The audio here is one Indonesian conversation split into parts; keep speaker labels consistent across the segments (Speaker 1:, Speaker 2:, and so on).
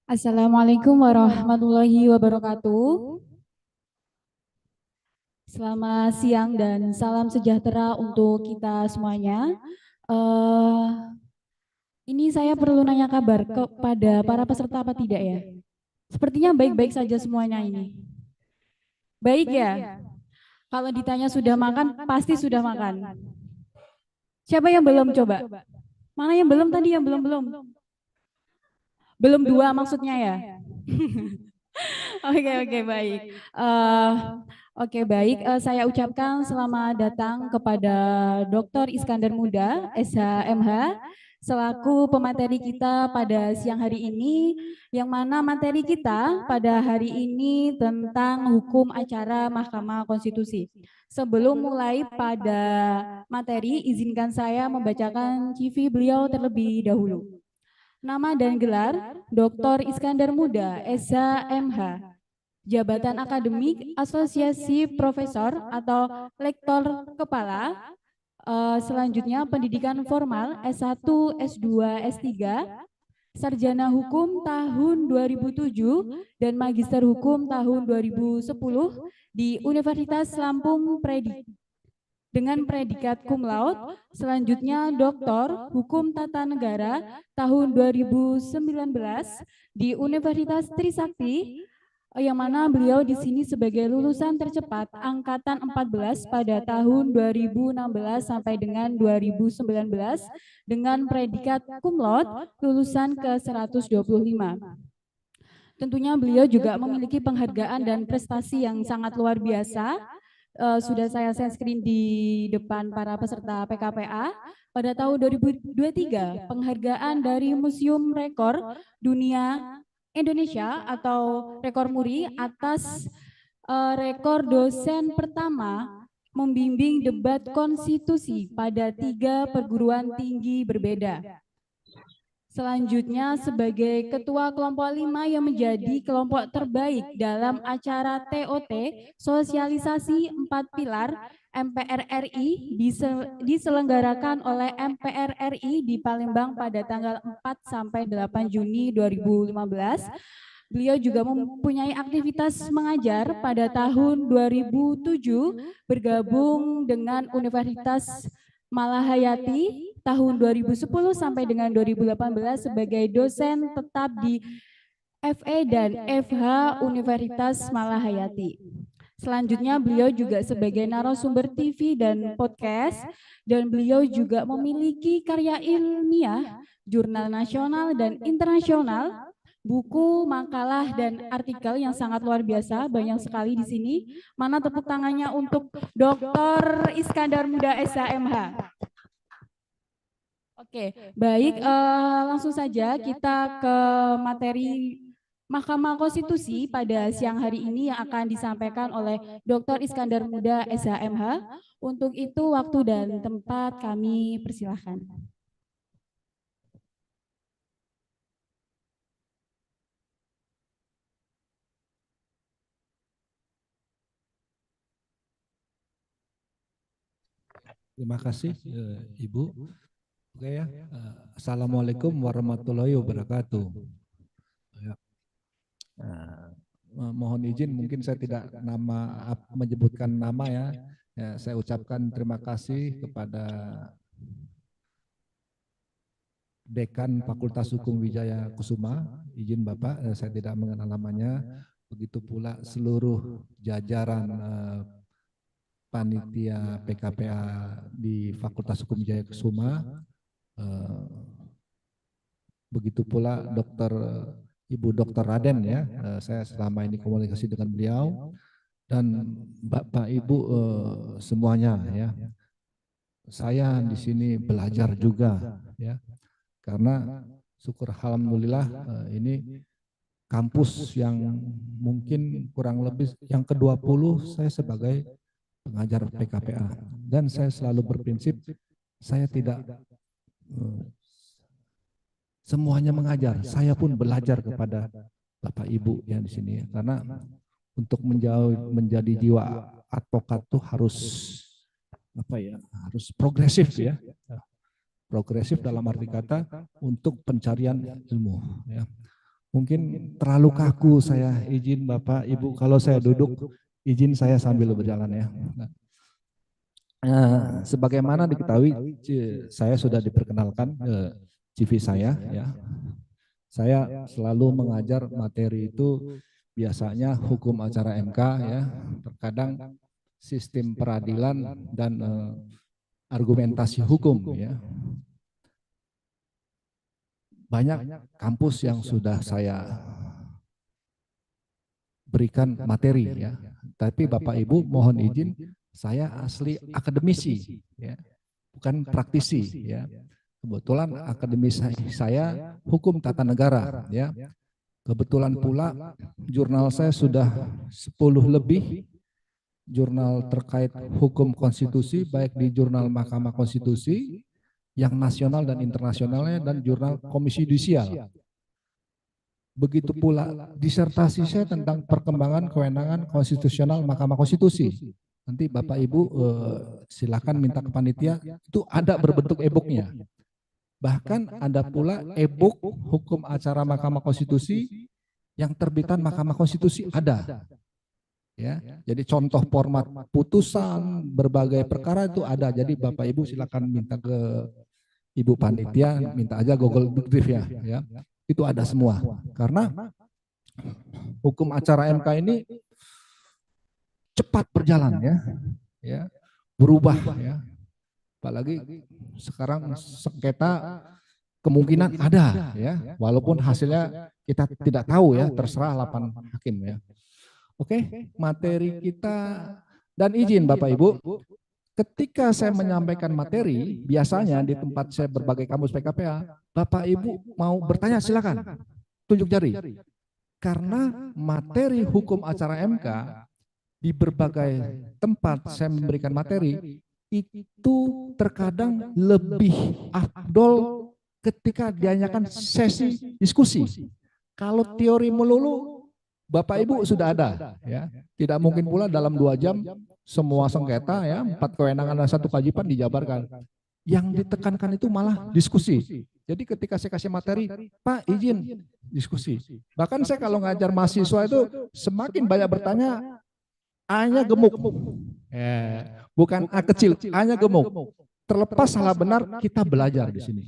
Speaker 1: Assalamualaikum warahmatullahi wabarakatuh. Selamat siang dan salam sejahtera untuk kita semuanya. Eh, ini saya perlu nanya kabar kepada para peserta apa tidak ya? Sepertinya baik-baik saja semuanya ini. Baik ya? Kalau ditanya sudah makan, pasti sudah makan. Siapa yang belum coba? Mana yang belum tadi yang belum-belum? Belum dua maksudnya ya? Oke, baik. Eh, baik. Saya ucapkan selamat datang kepada Dr. Iskandar Muda, SHMH, selaku pemateri kita pada siang hari ini, yang mana materi kita pada hari ini tentang hukum acara Mahkamah Konstitusi. Sebelum mulai pada materi, izinkan saya membacakan CV beliau terlebih dahulu. Nama dan gelar Dr. Iskandar Muda, SHMH. Jabatan akademik asosiasi profesor atau lektor kepala. Selanjutnya pendidikan formal S1, S2, S3, sarjana hukum tahun 2007 dan magister hukum tahun 2010 di Universitas Lampung dengan predikat cum laude. Selanjutnya Doktor Hukum Tata Negara tahun 2019 di Universitas Trisakti, yang mana beliau di sini sebagai lulusan tercepat angkatan 14 pada tahun 2016 sampai dengan 2019 dengan predikat cum laude lulusan ke 125. Tentunya beliau juga memiliki penghargaan dan prestasi yang sangat luar biasa. Sudah saya share screen di depan para peserta PKPA. Pada tahun 2023, penghargaan dari Museum Rekor Dunia Indonesia atau Rekor Muri atas rekor dosen pertama membimbing debat konstitusi pada 3 perguruan tinggi berbeda. Selanjutnya sebagai Ketua Kelompok 5 yang menjadi kelompok terbaik dalam acara TOT Sosialisasi 4 Pilar MPR RI diselenggarakan oleh MPR RI di Palembang pada tanggal 4 sampai 8 Juni 2015. Beliau juga mempunyai aktivitas mengajar pada tahun 2007 bergabung dengan Universitas Malahayati tahun 2010 sampai dengan 2018 sebagai dosen tetap di FE dan FH Universitas Malahayati. Selanjutnya beliau juga sebagai narasumber TV dan podcast, dan beliau juga memiliki karya ilmiah, jurnal nasional dan internasional, buku, makalah, dan artikel yang sangat luar biasa, banyak sekali di sini. Mana tepuk tangannya untuk Dr. Iskandar Muda SHMH. Oke, baik, langsung saja kita ke materi Mahkamah Konstitusi pada siang hari ini yang akan disampaikan oleh Dr. Iskandar Muda SHMH. Untuk itu waktu dan tempat kami persilahkan.
Speaker 2: Terima kasih Ibu. Oke ya. Assalamualaikum warahmatullahi wabarakatuh. Ya. Mohon izin mungkin saya tidak menyebutkan nama ya. Saya ucapkan terima kasih kepada Dekan Fakultas Hukum Wijaya Kusuma. Izin Bapak, saya tidak mengenal namanya. Begitu pula seluruh jajaran panitia PKPA di Fakultas Hukum Wijaya Kusuma. Begitu pula Ibu Dokter Raden ya, saya selama ini komunikasi dengan beliau, dan Bapak Ibu semuanya ya. Saya di sini belajar juga ya, karena syukur alhamdulillah ini kampus yang mungkin kurang lebih yang ke-20 saya sebagai pengajar PKPA, dan saya selalu berprinsip saya tidak semuanya mengajar, saya pun belajar kepada Bapak Ibu yang di sini, karena untuk menjadi jiwa advokat tuh harus harus progresif ya, progresif dalam arti kata untuk pencarian ilmu ya. Mungkin terlalu kaku saya, izin Bapak Ibu kalau saya duduk, izin saya sambil berjalan ya. Sebagaimana diketahui, saya sudah diperkenalkan CV saya ya. Saya selalu mengajar materi itu biasanya hukum acara MK ya, terkadang sistem peradilan dan argumentasi hukum ya. Banyak kampus yang sudah saya berikan materi ya. Tapi Bapak Ibu mohon izin, saya asli akademisi ya, bukan praktisi ya. Kebetulan akademisi saya hukum tata negara ya. Kebetulan pula jurnal saya sudah 10 lebih jurnal terkait hukum konstitusi, baik di jurnal Mahkamah Konstitusi yang nasional dan internasionalnya, dan jurnal Komisi Yudisial. Begitu pula disertasi saya tentang perkembangan kewenangan konstitusional Mahkamah Konstitusi. Nanti Bapak Ibu silakan minta ke panitia, itu ada berbentuk e-booknya. Bahkan ada pula e-book hukum acara Mahkamah Konstitusi yang terbitan Mahkamah Konstitusi ada. Ya, jadi contoh format putusan berbagai perkara itu ada. Jadi Bapak Ibu silakan minta ke Ibu panitia, minta aja Google Drive ya. Itu ada semua. Karena hukum acara MK ini cepat berjalan ya. Berubah ya. Apalagi sekarang sengketa kemungkinan ada ya, walaupun hasilnya kita tidak tahu ya, terserah 8 hakim ya. Oke, materi kita, dan izin Bapak Ibu, ketika saya menyampaikan materi, biasanya di tempat saya berbagai kampus PKPA, Bapak Ibu mau bertanya silakan, tunjuk jari. Karena materi hukum acara MK di berbagai tempat saya memberikan materi, itu terkadang lebih afdol ketika dianyakan sesi diskusi. Kalau teori melulu, Bapak Ibu sudah ada ya. Tidak mungkin pula dalam 2 jam semua sengketa ya, 4 kewenangan dan 1 kewajiban dijabarkan. Yang ditekankan itu malah diskusi. Jadi ketika saya kasih materi, Pak izin diskusi. Bahkan saya kalau ngajar mahasiswa itu semakin banyak bertanya, A-nya gemuk. Bukan A kecil, A-nya gemuk. Terlepas salah benar, kita belajar di sini.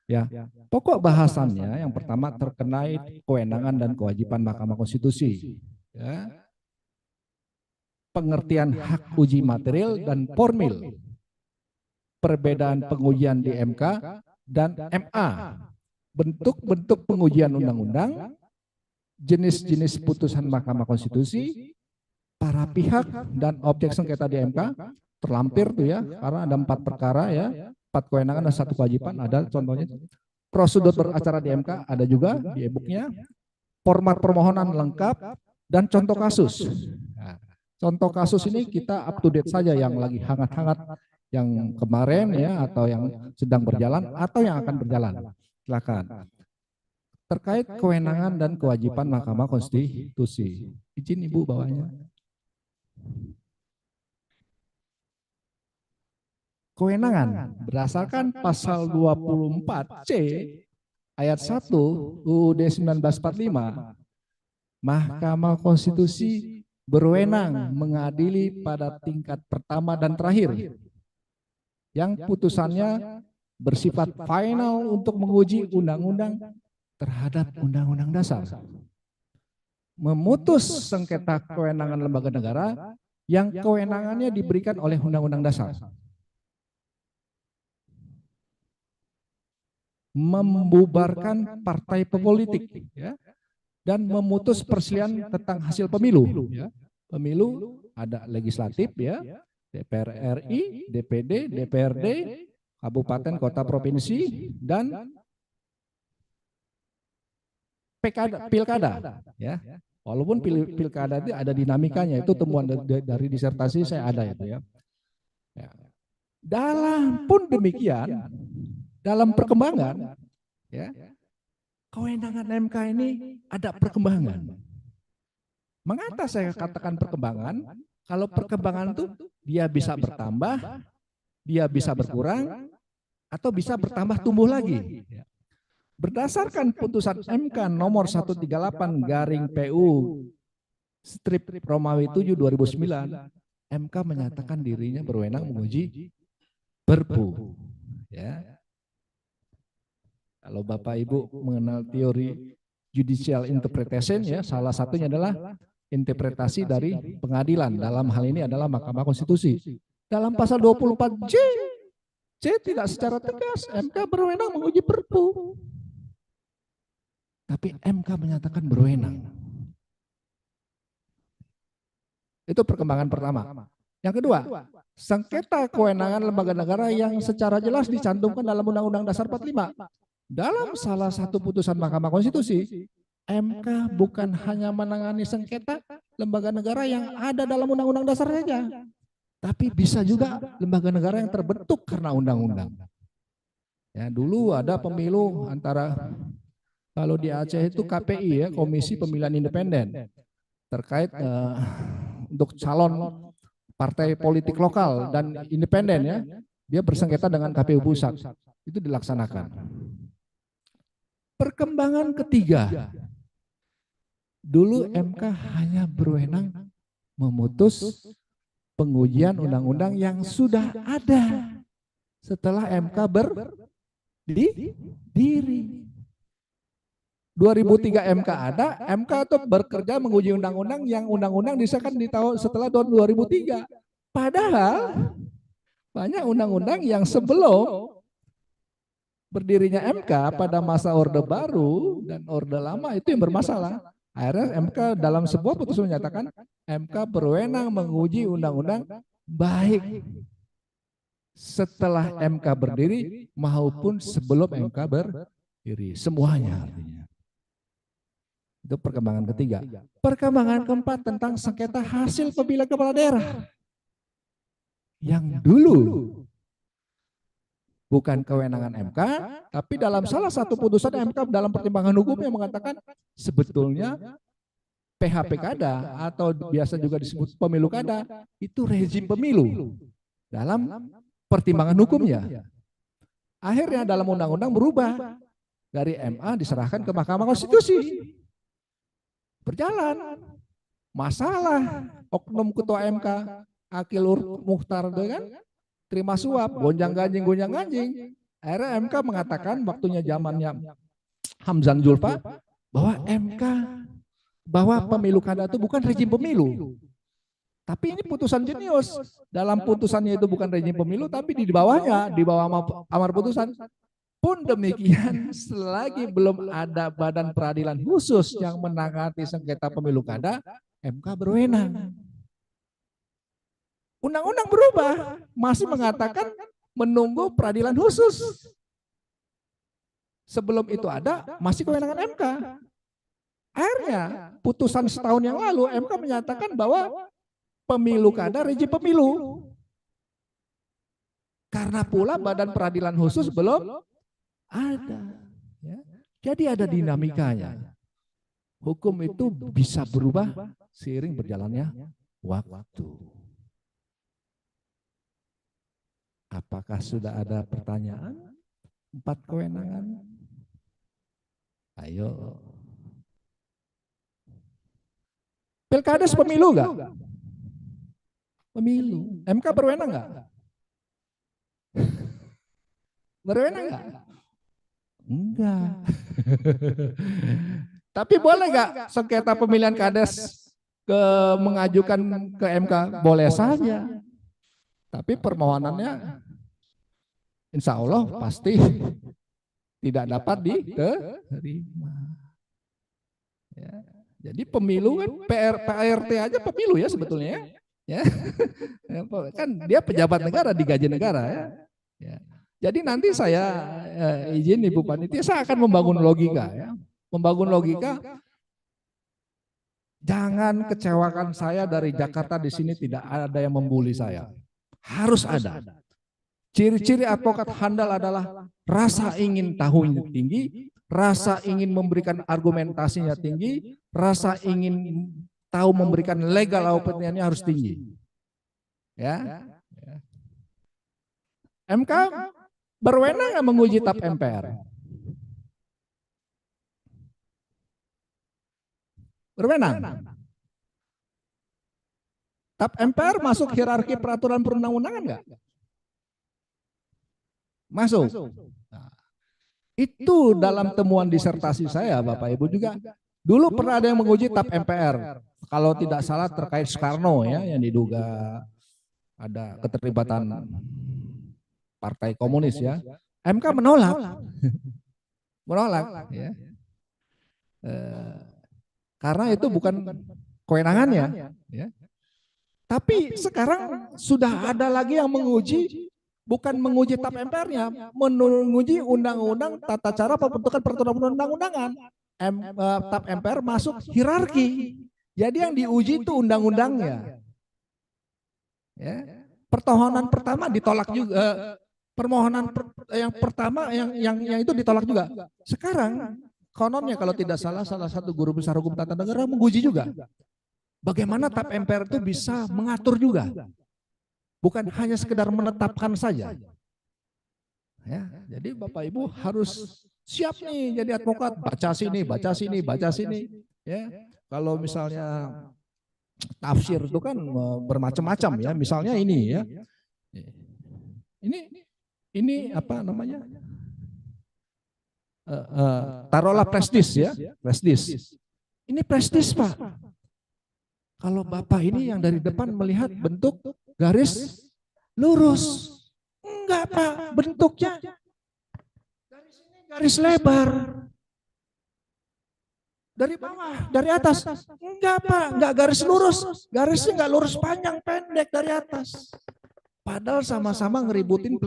Speaker 2: Ya, pokok bahasannya yang pertama terkait kewenangan dan kewajiban Mahkamah Konstitusi. Ya. Pengertian hak uji material dan formil. Perbedaan pengujian di MK dan MA. Bentuk-bentuk pengujian undang-undang, jenis-jenis putusan Mahkamah Konstitusi, para pihak dan objek sengketa di MK, terlampir tuh ya, karena ada 4 perkara ya, 4 kewenangan dan 1 kewajiban, ada contohnya. Prosedur beracara di MK ada juga di e-booknya, format permohonan lengkap, dan contoh kasus. Nah, contoh kasus ini kita up to date saja, yang lagi hangat-hangat, yang kemarin ya, atau yang sedang berjalan, atau yang akan berjalan. Silakan. Terkait kewenangan dan kewajiban Mahkamah Konstitusi. Izin Ibu bawahnya. Kewenangan berdasarkan pasal 24C ayat 1 UUD 1945, Mahkamah Konstitusi berwenang mengadili pada tingkat pertama dan terakhir, yang putusannya bersifat final untuk menguji undang-undang terhadap undang-undang dasar, memutus sengketa kewenangan lembaga negara yang kewenangannya diberikan oleh undang-undang dasar, membubarkan partai politik ya, dan memutus perselisihan tentang hasil pemilu ya. Pemilu ada legislatif ya, DPR RI, DPD, DPRD, kabupaten, kota, provinsi, dan pilkada ya. Walaupun pilkada itu ada dinamikanya, itu temuan dari disertasi saya ada itu ya. Dalam pun demikian, dalam perkembangan ya, kewenangan MK ini ada perkembangan. Mengapa saya katakan perkembangan? Kalau perkembangan itu dia bisa bertambah, dia bisa berkurang, atau bisa bertambah tumbuh lagi. Berdasarkan putusan MK nomor 138 garing PU strip Romawi 7 2009, MK menyatakan dirinya berwenang menguji Perpu. Ya. Kalau Bapak Ibu mengenal teori judicial interpretation, ya, salah satunya adalah interpretasi dari pengadilan. Dalam hal ini adalah Mahkamah Konstitusi. Dalam pasal 24J, tidak secara tegas MK berwenang menguji Perpu. Tapi MK menyatakan berwenang. Itu perkembangan pertama. Yang kedua, sengketa kewenangan lembaga negara yang secara jelas dicantumkan dalam Undang-Undang Dasar 45. Dalam salah satu putusan Mahkamah Konstitusi, MK bukan hanya menangani sengketa lembaga negara yang ada dalam Undang-Undang Dasar saja, tapi bisa juga lembaga negara yang terbentuk karena undang-undang. Ya, dulu ada pemilu antara, kalau di Aceh itu KPI, ya, Komisi Pemilihan Independen, terkait untuk calon partai politik lokal dan independen, ya, dia bersengketa dengan KPU pusat. Itu dilaksanakan. Perkembangan ketiga, dulu MK hanya berwenang memutus pengujian undang-undang yang sudah ada setelah MK berdiri. 2003 MK ada, MK itu bekerja menguji undang-undang yang undang-undang disahkan di tahun setelah tahun 2003. Padahal banyak undang-undang yang sebelum berdirinya MK pada masa Orde Baru dan Orde Lama itu yang bermasalah. Akhirnya MK dalam sebuah putusan menyatakan MK berwenang menguji undang-undang baik setelah MK berdiri maupun sebelum MK berdiri. Semuanya artinya. Itu perkembangan ketiga. Perkembangan keempat tentang sengketa hasil pemilihan kepala daerah. Yang dulu bukan kewenangan MK, tapi dalam salah satu putusan MK dalam pertimbangan hukum yang mengatakan sebetulnya PHP kada atau biasa juga disebut pemilu kada itu rezim pemilu dalam pertimbangan hukumnya. Akhirnya dalam undang-undang berubah dari MA diserahkan ke Mahkamah Konstitusi. Berjalan masalah oknum ketua MK Akil Mukhtar itu kan terima suap, gonjang ganjing. Akhirnya MK mengatakan waktunya zamannya Hamzan Zulfa bahwa pemilu kada itu bukan rezim pemilu. Tapi ini putusan jenius. Dalam putusannya itu bukan rezim pemilu, tapi di bawahnya, di bawah amar putusan. Pun demikian, selagi belum ada badan peradilan khusus yang menangani sengketa pemilu kada, MK berwenang. Undang-undang berubah, masih mengatakan menunggu peradilan khusus. Sebelum itu ada, masih kewenangan MK. Akhirnya, putusan setahun yang lalu, MK menyatakan bahwa pemilu kada rezim pemilu. Karena pula badan peradilan khusus belum ada. Ya. Jadi ada dinamikanya. Hukum itu bisa berubah seiring berjalannya waktu. Apakah sudah ada pertanyaan? 4 kewenangan? Ayo. Pilkades pemilu enggak? Pemilu. MK berwenang enggak? Berwenang enggak? Enggak. Tapi boleh enggak sengketa pemilihan kades mengajukan ke MK? Boleh saja. Tapi permohonannya insya Allah pasti tidak dapat diterima. Ya. Jadi pemilu kan PRT aja pemilu ya sebetulnya ya. Kan dia pejabat negara digaji negara ya. Ya. Jadi nanti saya izin Ibu Panitia, saya akan membangun logika ya. Membangun logika, jangan kecewakan saya dari Jakarta di sini tidak ada yang membuli saya. Harus ada. Ciri-ciri advokat handal adalah rasa ingin tahunya tinggi, rasa ingin memberikan argumentasinya tinggi, rasa ingin tahu memberikan legal opinion-nya harus tinggi. Ya. MK berwenang nggak menguji tap MPR? Berwenang. TAP MPR masuk hierarki peraturan perundang-undangan nggak? Masuk. Nah, itu dalam temuan disertasi saya, Bapak Ibu juga. Dulu pernah ada yang menguji TAP MPR. Kalau tidak salah terkait Soekarno ya, yang diduga ada keterlibatan Partai Komunis ya. MK menolak. Menolak. Ya. Karena itu bukan kewenangannya. Ya. Tapi sekarang sudah ada lagi yang menguji, bukan menguji TAP MPR-nya, menguji undang-undang tata cara pembentukan peraturan perundang-undangan. TAP MPR masuk hierarki. Jadi yang diuji itu undang-undangnya. Ya. Permohonan pertama ditolak juga. Permohonan yang pertama yang itu ditolak juga. Sekarang kononnya kalau tidak salah satu guru besar hukum tata negara menguji juga. Bagaimana TAP MPR itu bisa mengatur juga, bukan hanya sekedar menetapkan saja. Ya, jadi Bapak Ibu harus siap nih jadi advokat, baca sini, baca sini, baca sini. Ya, kalau misalnya tafsir itu kan bermacam-macam ya. Misalnya ini ya, ini apa namanya? Taruhlah prestis ya, prestis. Ini prestis Pak. Kalau Bapak ini yang dari depan melihat bentuk garis lurus. Enggak Pak, bentuknya garis ini garis lebar. Dari bawah, dari atas. Enggak Pak, enggak garis lurus. Garisnya enggak lurus panjang, pendek dari atas. Padahal sama-sama ngeributin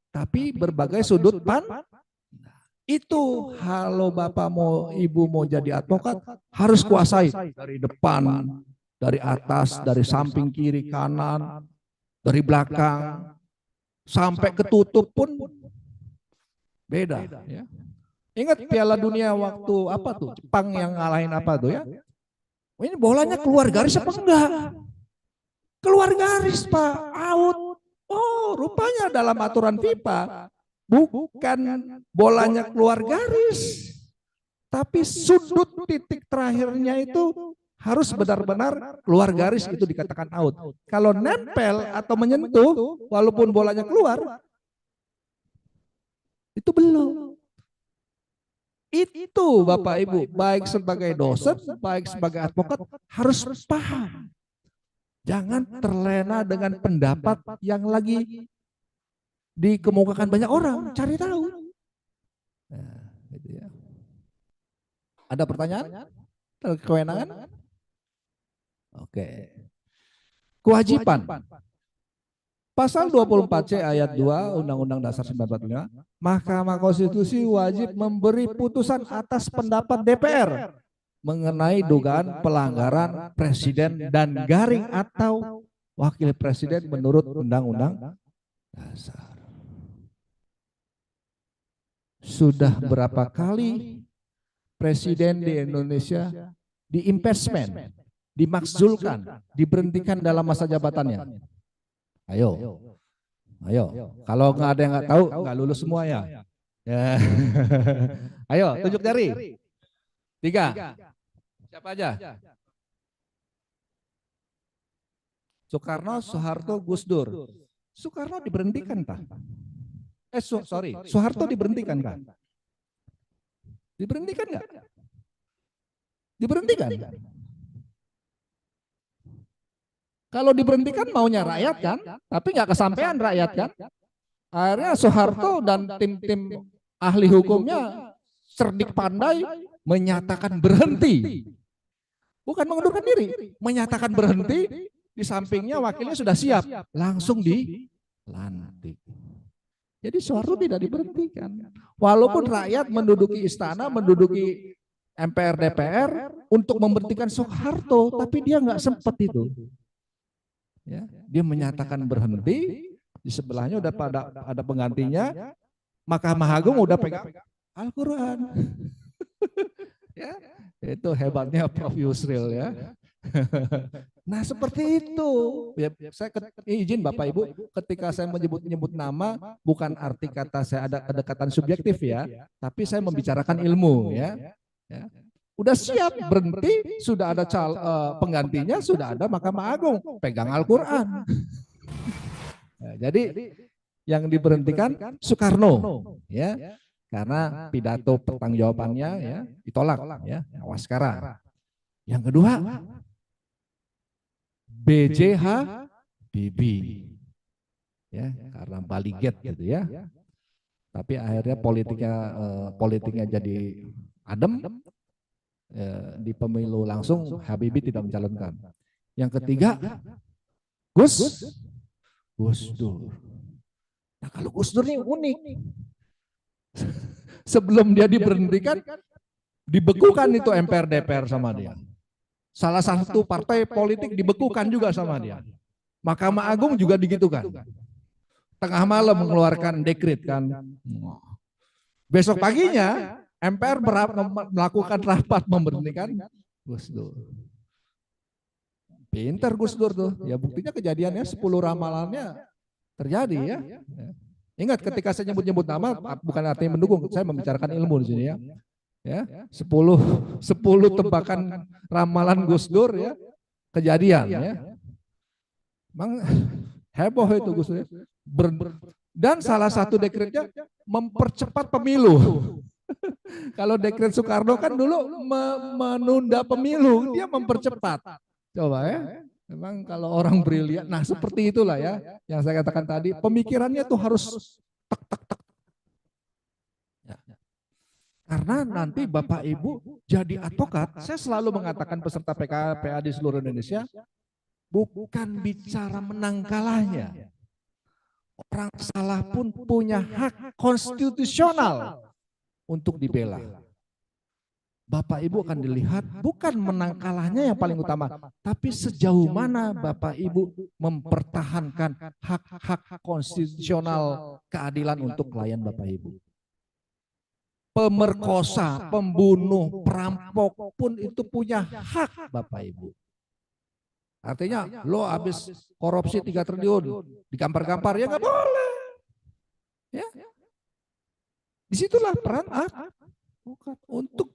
Speaker 2: tapi berbagai sudut itu kalau Bapak mau Ibu mau jadi advokat harus kuasai dari depan, dari atas, dari samping kiri kanan, dari belakang sampai ketutup pun beda ya. Ingat Piala Dunia waktu apa tuh? Jepang yang ngalahin apa tuh ya? Ini bolanya keluar garis apa enggak? Keluar garis Pak, out. Oh, rupanya dalam aturan FIFA bukan bolanya keluar garis, tapi sudut titik terakhirnya itu harus benar-benar keluar garis, itu dikatakan out. Kalau nempel atau menyentuh, walaupun bolanya keluar, itu belum. Itu Bapak Ibu, baik sebagai dosen, baik sebagai advokat, harus paham. Jangan terlena dengan pendapat yang lagi dikemukakan banyak orang, cari tahu. Nah, gitu ya. Ada pertanyaan? Kewenangan? Oke. Kewajiban. Pasal 24C ayat 2 Undang-Undang Dasar 1945, Mahkamah Konstitusi wajib memberi putusan atas pendapat DPR mengenai dugaan pelanggaran presiden dan garing atau wakil presiden menurut Undang-Undang Dasar. Sudah berapa kali presiden di Indonesia diimpeachment, dimakzulkan, diberhentikan dalam masa jabatannya? Ayo, ayo. Kalau nggak ada yang nggak tahu, nggak lulus semua ya. Ya. Ayo, tunjuk jari. 3. Siapa aja? Soekarno, Soeharto, Gus Dur. Soekarno diberhentikan Pak. Soeharto diberhentikan kan? Diberhentikan nggak? Diberhentikan. Kalau diberhentikan maunya rakyat kan, tapi nggak kesampaian rakyat kan. Akhirnya Soeharto dan tim-tim ahli hukumnya cerdik pandai menyatakan berhenti. Bukan mengundurkan diri, menyatakan berhenti, di sampingnya wakilnya sudah siap, langsung dilantik. Jadi Soeharto tidak diberhentikan. Walaupun rakyat menduduki istana, menduduki MPR DPR untuk memberhentikan Soeharto, tapi dia nggak sempat itu. Ya, dia menyatakan berhenti, di sebelahnya udah ada penggantinya, Mahkamah Agung udah pegang Al-Quran. Ya, itu hebatnya Prof. Yusril ya. Nah seperti itu. Ya, saya izin Bapak Ibu, ketika saya menyebut nama, bukan arti kata saya ada kedekatan subjektif ya, tapi saya membicarakan ilmu ya. Udah siap berhenti, sudah ada penggantinya, sudah ada Mahkamah Agung, pegang Al-Quran. Nah, jadi yang diberhentikan Soekarno, ya, karena pidato pertanggungjawabannya ya ditolak, ya, awas sekarang. Yang kedua, B.J. Habibie, ya, karena Baliget gitu ya. Tapi akhirnya politiknya jadi adem. Di pemilu langsung Habibie tidak mencalonkan. Yang ketiga, Gus Dur. Nah, kalau Gus Dur ini unik. Sebelum dia diberhentikan, dibekukan itu MPR DPR sama dia. Salah satu partai politik dibekukan juga sama dia. Mahkamah Agung juga digitukan. Tengah malam mengeluarkan dekret kan. Besok paginya MPR melakukan rapat memberhentikan Gus Dur. Pintar Gus Dur tuh. Ya buktinya kejadiannya 10 ramalannya terjadi ya. Ingat ketika saya nyebut-nyebut nama bukan artinya mendukung, saya membicarakan ilmu di sini ya. Ya, 10 tebakan ramalan Gus Dur ya kejadian ya. Emang heboh itu Gus Dur. Dan salah satu dekretnya mempercepat pemilu. Kalau dekret Soekarno kan dulu menunda pemilu, dia mempercepat. Coba ya. Memang kalau orang brilian, nah seperti itulah ya yang saya katakan tadi, pemikirannya tuh harus tek tek tek. Ya. Karena nanti Bapak Ibu jadi advokat, saya selalu mengatakan peserta PA di seluruh Indonesia, bukan bicara menang kalahnya. Orang salah pun punya hak konstitusional untuk dibela. Bapak Ibu akan dilihat bukan menang kalahnya yang paling utama, tapi sejauh mana Bapak Ibu mempertahankan hak-hak konstitusional keadilan untuk klien Bapak Ibu. Pemerkosa, pembunuh, perampok pun itu punya hak Bapak Ibu. Artinya lo habis korupsi 3 triliun, digampar-gampar, ya nggak boleh. Ya. Disitulah peran advokat untuk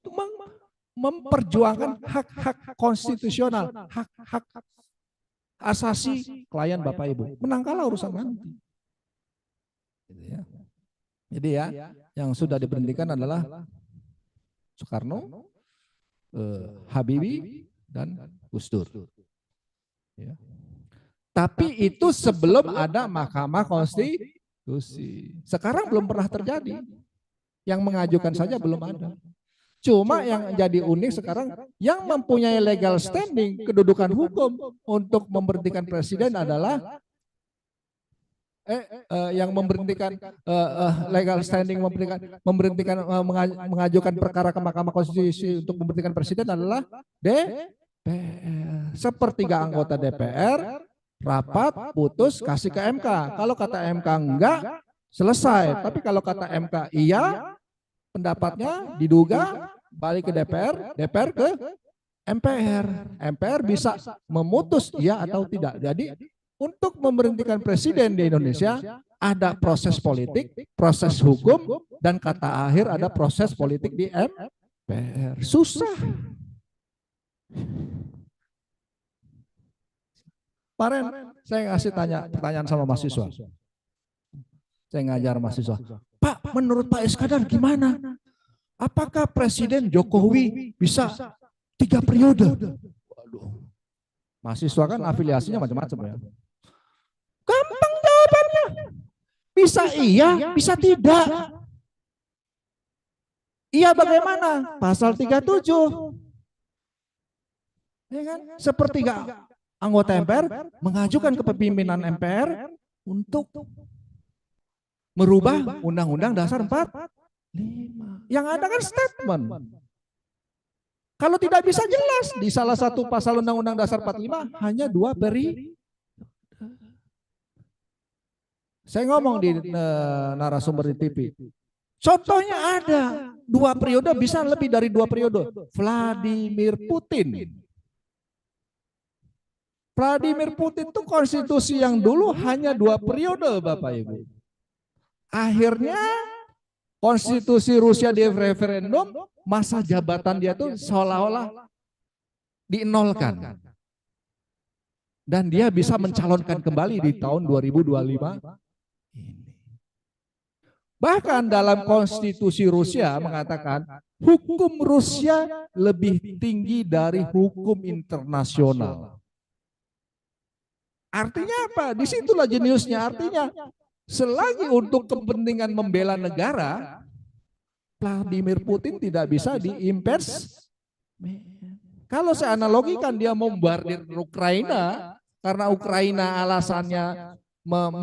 Speaker 2: memperjuangkan hak-hak konstitusional, hak-hak asasi klien Bapak Ibu. Menang kalah urusan nanti. Jadi ya, yang sudah diberhentikan adalah Soekarno, Habibie, dan Gus Dur. Ya. Tapi itu sebelum ada Mahkamah Konstitusi. Sekarang belum pernah terjadi. Yang mengajukan saja belum ada. Cuma yang jadi unik sekarang, yang mempunyai legal standing, kedudukan hukum untuk memberhentikan presiden adalah yang memberhentikan legal standing mengajukan perkara ke Mahkamah Konstitusi untuk memberhentikan presiden adalah DPR. Sepertiga anggota DPR rapat, putus, kasih ke MK. Kalau kata MK enggak, selesai. Tapi kalau kata MK iya, pendapatnya diduga, balik ke DPR, DPR ke MPR. MPR bisa memutus iya atau tidak. Jadi untuk memberhentikan presiden di Indonesia ada proses politik, proses hukum, dan kata akhir ada proses politik di MPR. Susah. Kemarin saya ngasih pertanyaan sama mahasiswa. Saya ngajar mahasiswa. Pak, menurut Pak Iskandar gimana? Apakah Presiden Jokowi bisa 3 periode? Waduh. Mahasiswa kan afiliasinya macam-macam ya. Gampang jawabannya. Bisa iya, bisa tidak. Iya bagaimana? Pasal 37. Ya kan? Sepertiga anggota MPR mengajukan kepemimpinan MPR untuk merubah Undang-Undang Dasar 45. Yang ada kan statement. Kalau tidak bisa jelas di salah satu pasal Undang-Undang Dasar 45 hanya 2 periode. Saya ngomong di narasumber di TV. Contohnya ada 2 periode, bisa lebih dari 2 periode. Vladimir Putin. Vladimir Putin itu konstitusi yang dulu hanya 2 periode Bapak Ibu. Akhirnya konstitusi Rusia di referendum, masa jabatan dia tuh seolah-olah dienolkan. Dan dia bisa mencalonkan kembali di tahun 2025 ini. Bahkan dalam konstitusi Rusia mengatakan hukum Rusia lebih tinggi dari hukum internasional. Artinya apa? Disitulah jeniusnya. Artinya selagi untuk kepentingan membela negara, Vladimir Putin tidak bisa diimpers. Kalau saya analogikan dia membardir Ukraina, karena Ukraina alasannya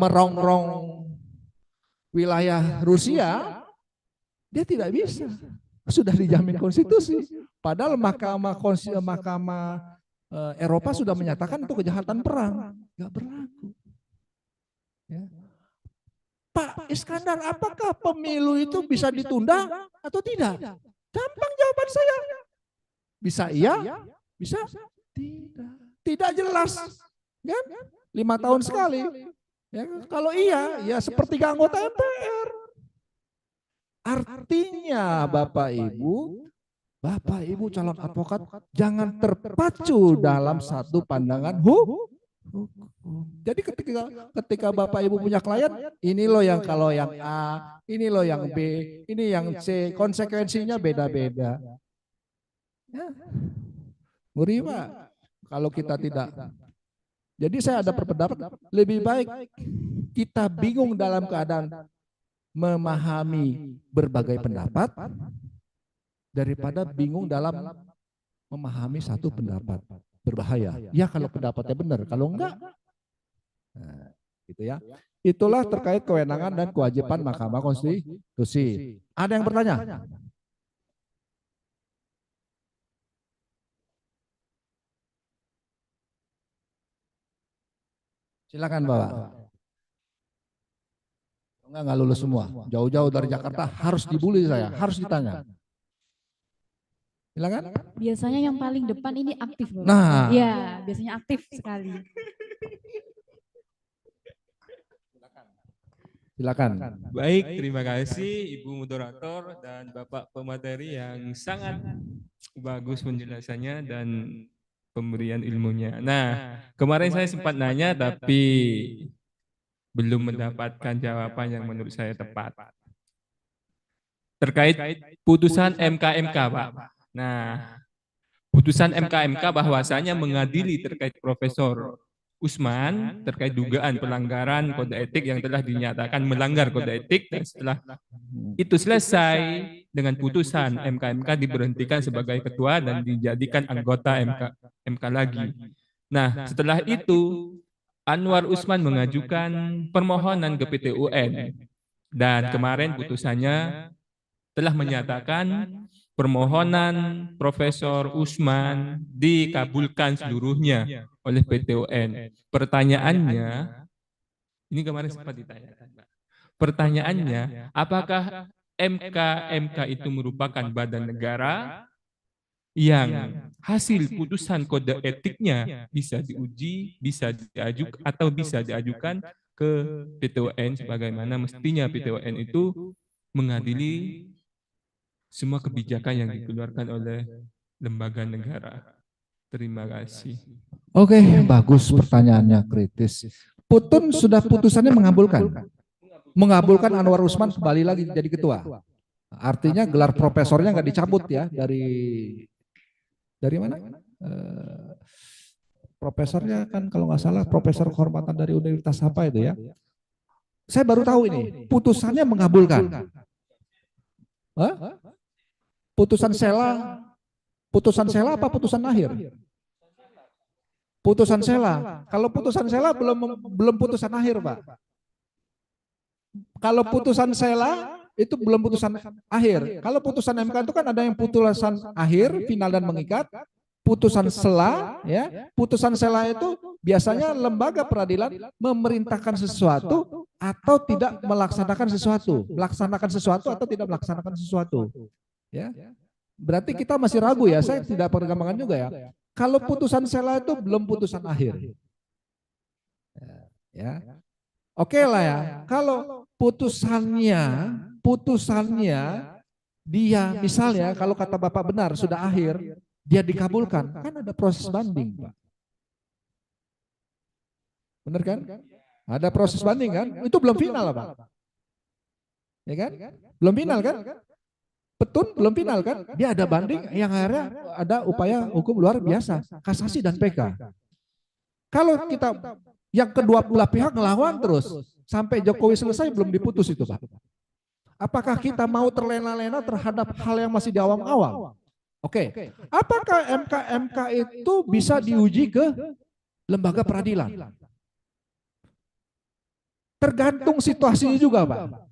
Speaker 2: merongrong wilayah Rusia, dia tidak bisa. Sudah dijamin konstitusi. Padahal mahkamah Eropa sudah menyatakan itu kejahatan perang. Nggak berlaku. Ya. Pak Iskandar, apakah pemilu itu bisa ditunda atau tidak? Gampang jawaban saya. Bisa iya, bisa tidak. Tidak jelas. Kan? 5 tahun sekali. Ya, kalau iya, ya sepertiga anggota MPR. Artinya Bapak Ibu calon advokat jangan terpacu dalam satu pandangan hukum. Jadi ketika Bapak Ibu punya klien, ini loh yang kalau yang A, ini loh yang B, ini yang C, konsekuensinya beda-beda. Ya. Ngeri Pak, kalau kita tidak. Jadi saya ada berpendapat lebih baik kita bingung dalam keadaan memahami berbagai pendapat daripada bingung dalam memahami satu pendapat. Berbahaya. Ya kalau pendapatnya benar, kalau enggak, nah, gitu ya. Itulah terkait kewenangan dan kewajiban Mahkamah Konstitusi. Ada yang bertanya? Silakan Bapak. Enggak lulus semua. Jauh-jauh dari Jakarta harus dibully saya, harus ditanya. Silakan.
Speaker 1: Biasanya yang paling depan ini aktif, Bapak.
Speaker 2: Nah,
Speaker 1: ya, biasanya aktif sekali.
Speaker 2: Silakan.
Speaker 3: Baik, terima kasih Ibu Moderator dan Bapak pemateri yang sangat bagus penjelasannya dan pemberian ilmunya. Nah, kemarin saya sempat nanya tapi belum mendapatkan jawaban yang menurut saya tepat. Terkait putusan MK-MK, Pak. Nah, putusan MK-MK bahwasanya mengadili terkait Profesor Usman terkait dugaan pelanggaran kode etik yang telah dinyatakan melanggar kode etik, dan setelah itu selesai dengan putusan MK-MK diberhentikan sebagai ketua dan dijadikan anggota MK lagi. Nah, setelah itu Anwar Usman mengajukan permohonan ke PT UN dan kemarin putusannya telah menyatakan permohonan Profesor Usman dikabulkan seluruhnya oleh PT UN. Pertanyaannya, ini kemarin sempat ditanyakan, Pak. Pertanyaannya, apakah MK itu merupakan badan negara yang hasil putusan kode etiknya bisa diuji, bisa diajukan atau bisa diajukan ke PT UN sebagaimana mestinya PT UN itu mengadili semua kebijakan yang dikeluarkan oleh lembaga negara. Terima kasih.
Speaker 2: Oke, bagus pertanyaannya, kritis. Sudah putusannya mengabulkan. Mengabulkan Anwar Usman kembali lagi jadi ketua. Artinya gelar profesornya nggak dicabut ya dari mana? Profesornya kan kalau nggak salah profesor kehormatan dari universitas apa itu ya? Saya baru tahu ini, putusannya mengabulkan. Hah? Putusan sela apa putusan akhir? Putusan sela. Kalau putusan sela belum putusan akhir, Pak. Kalau putusan sela itu belum putusan akhir. Kalau putusan MK itu kan ada yang putusan akhir, final dan mengikat. Putusan sela, ya. Putusan sela itu biasanya lembaga peradilan memerintahkan sesuatu atau tidak melaksanakan sesuatu, melaksanakan sesuatu atau tidak melaksanakan sesuatu. Ya. Berarti kita masih ragu ya, saya tidak perkembangan juga ya. Kalau putusan sela itu belum putusan akhir. Ya. Oke lah ya. Kalau putusannya putusannya dia misalnya kalau kata Bapak benar sudah akhir, dia dikabulkan, kan ada proses banding, Pak. Benar kan? Ada proses banding kan? Itu belum final, Pak. Ya kan? Belum final kan? Petun belum final kan? Dia ada banding yang akhirnya ada upaya hukum luar biasa, kasasi dan PK. Kalau kita yang kedua belah pihak ngelawan terus sampai Jokowi selesai belum diputus itu, Pak. Apakah kita mau terlena-lena terhadap hal yang masih di awam-awam? Oke. Apakah MK itu bisa diuji ke lembaga peradilan? Tergantung situasinya juga, Pak.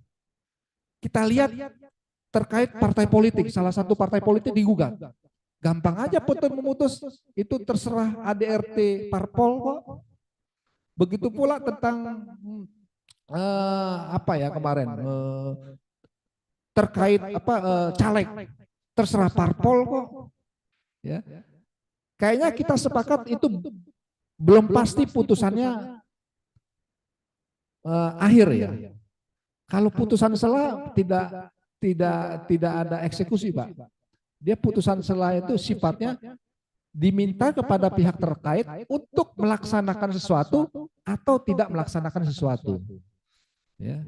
Speaker 2: Kita lihat terkait partai politik, salah satu partai politik digugat. Gampang aja petun memutus, itu terserah ADRT parpol kok. Begitu pula tentang apa ya kemarin terkait caleg, terserah parpol kok. Ya. Kayaknya kita sepakat itu belum pasti putusannya akhir ya. Kalau putusan sela tidak ada eksekusi, Pak. Dia putusan sela itu sifatnya diminta kepada pihak terkait untuk melaksanakan sesuatu atau tidak melaksanakan sesuatu. Ya.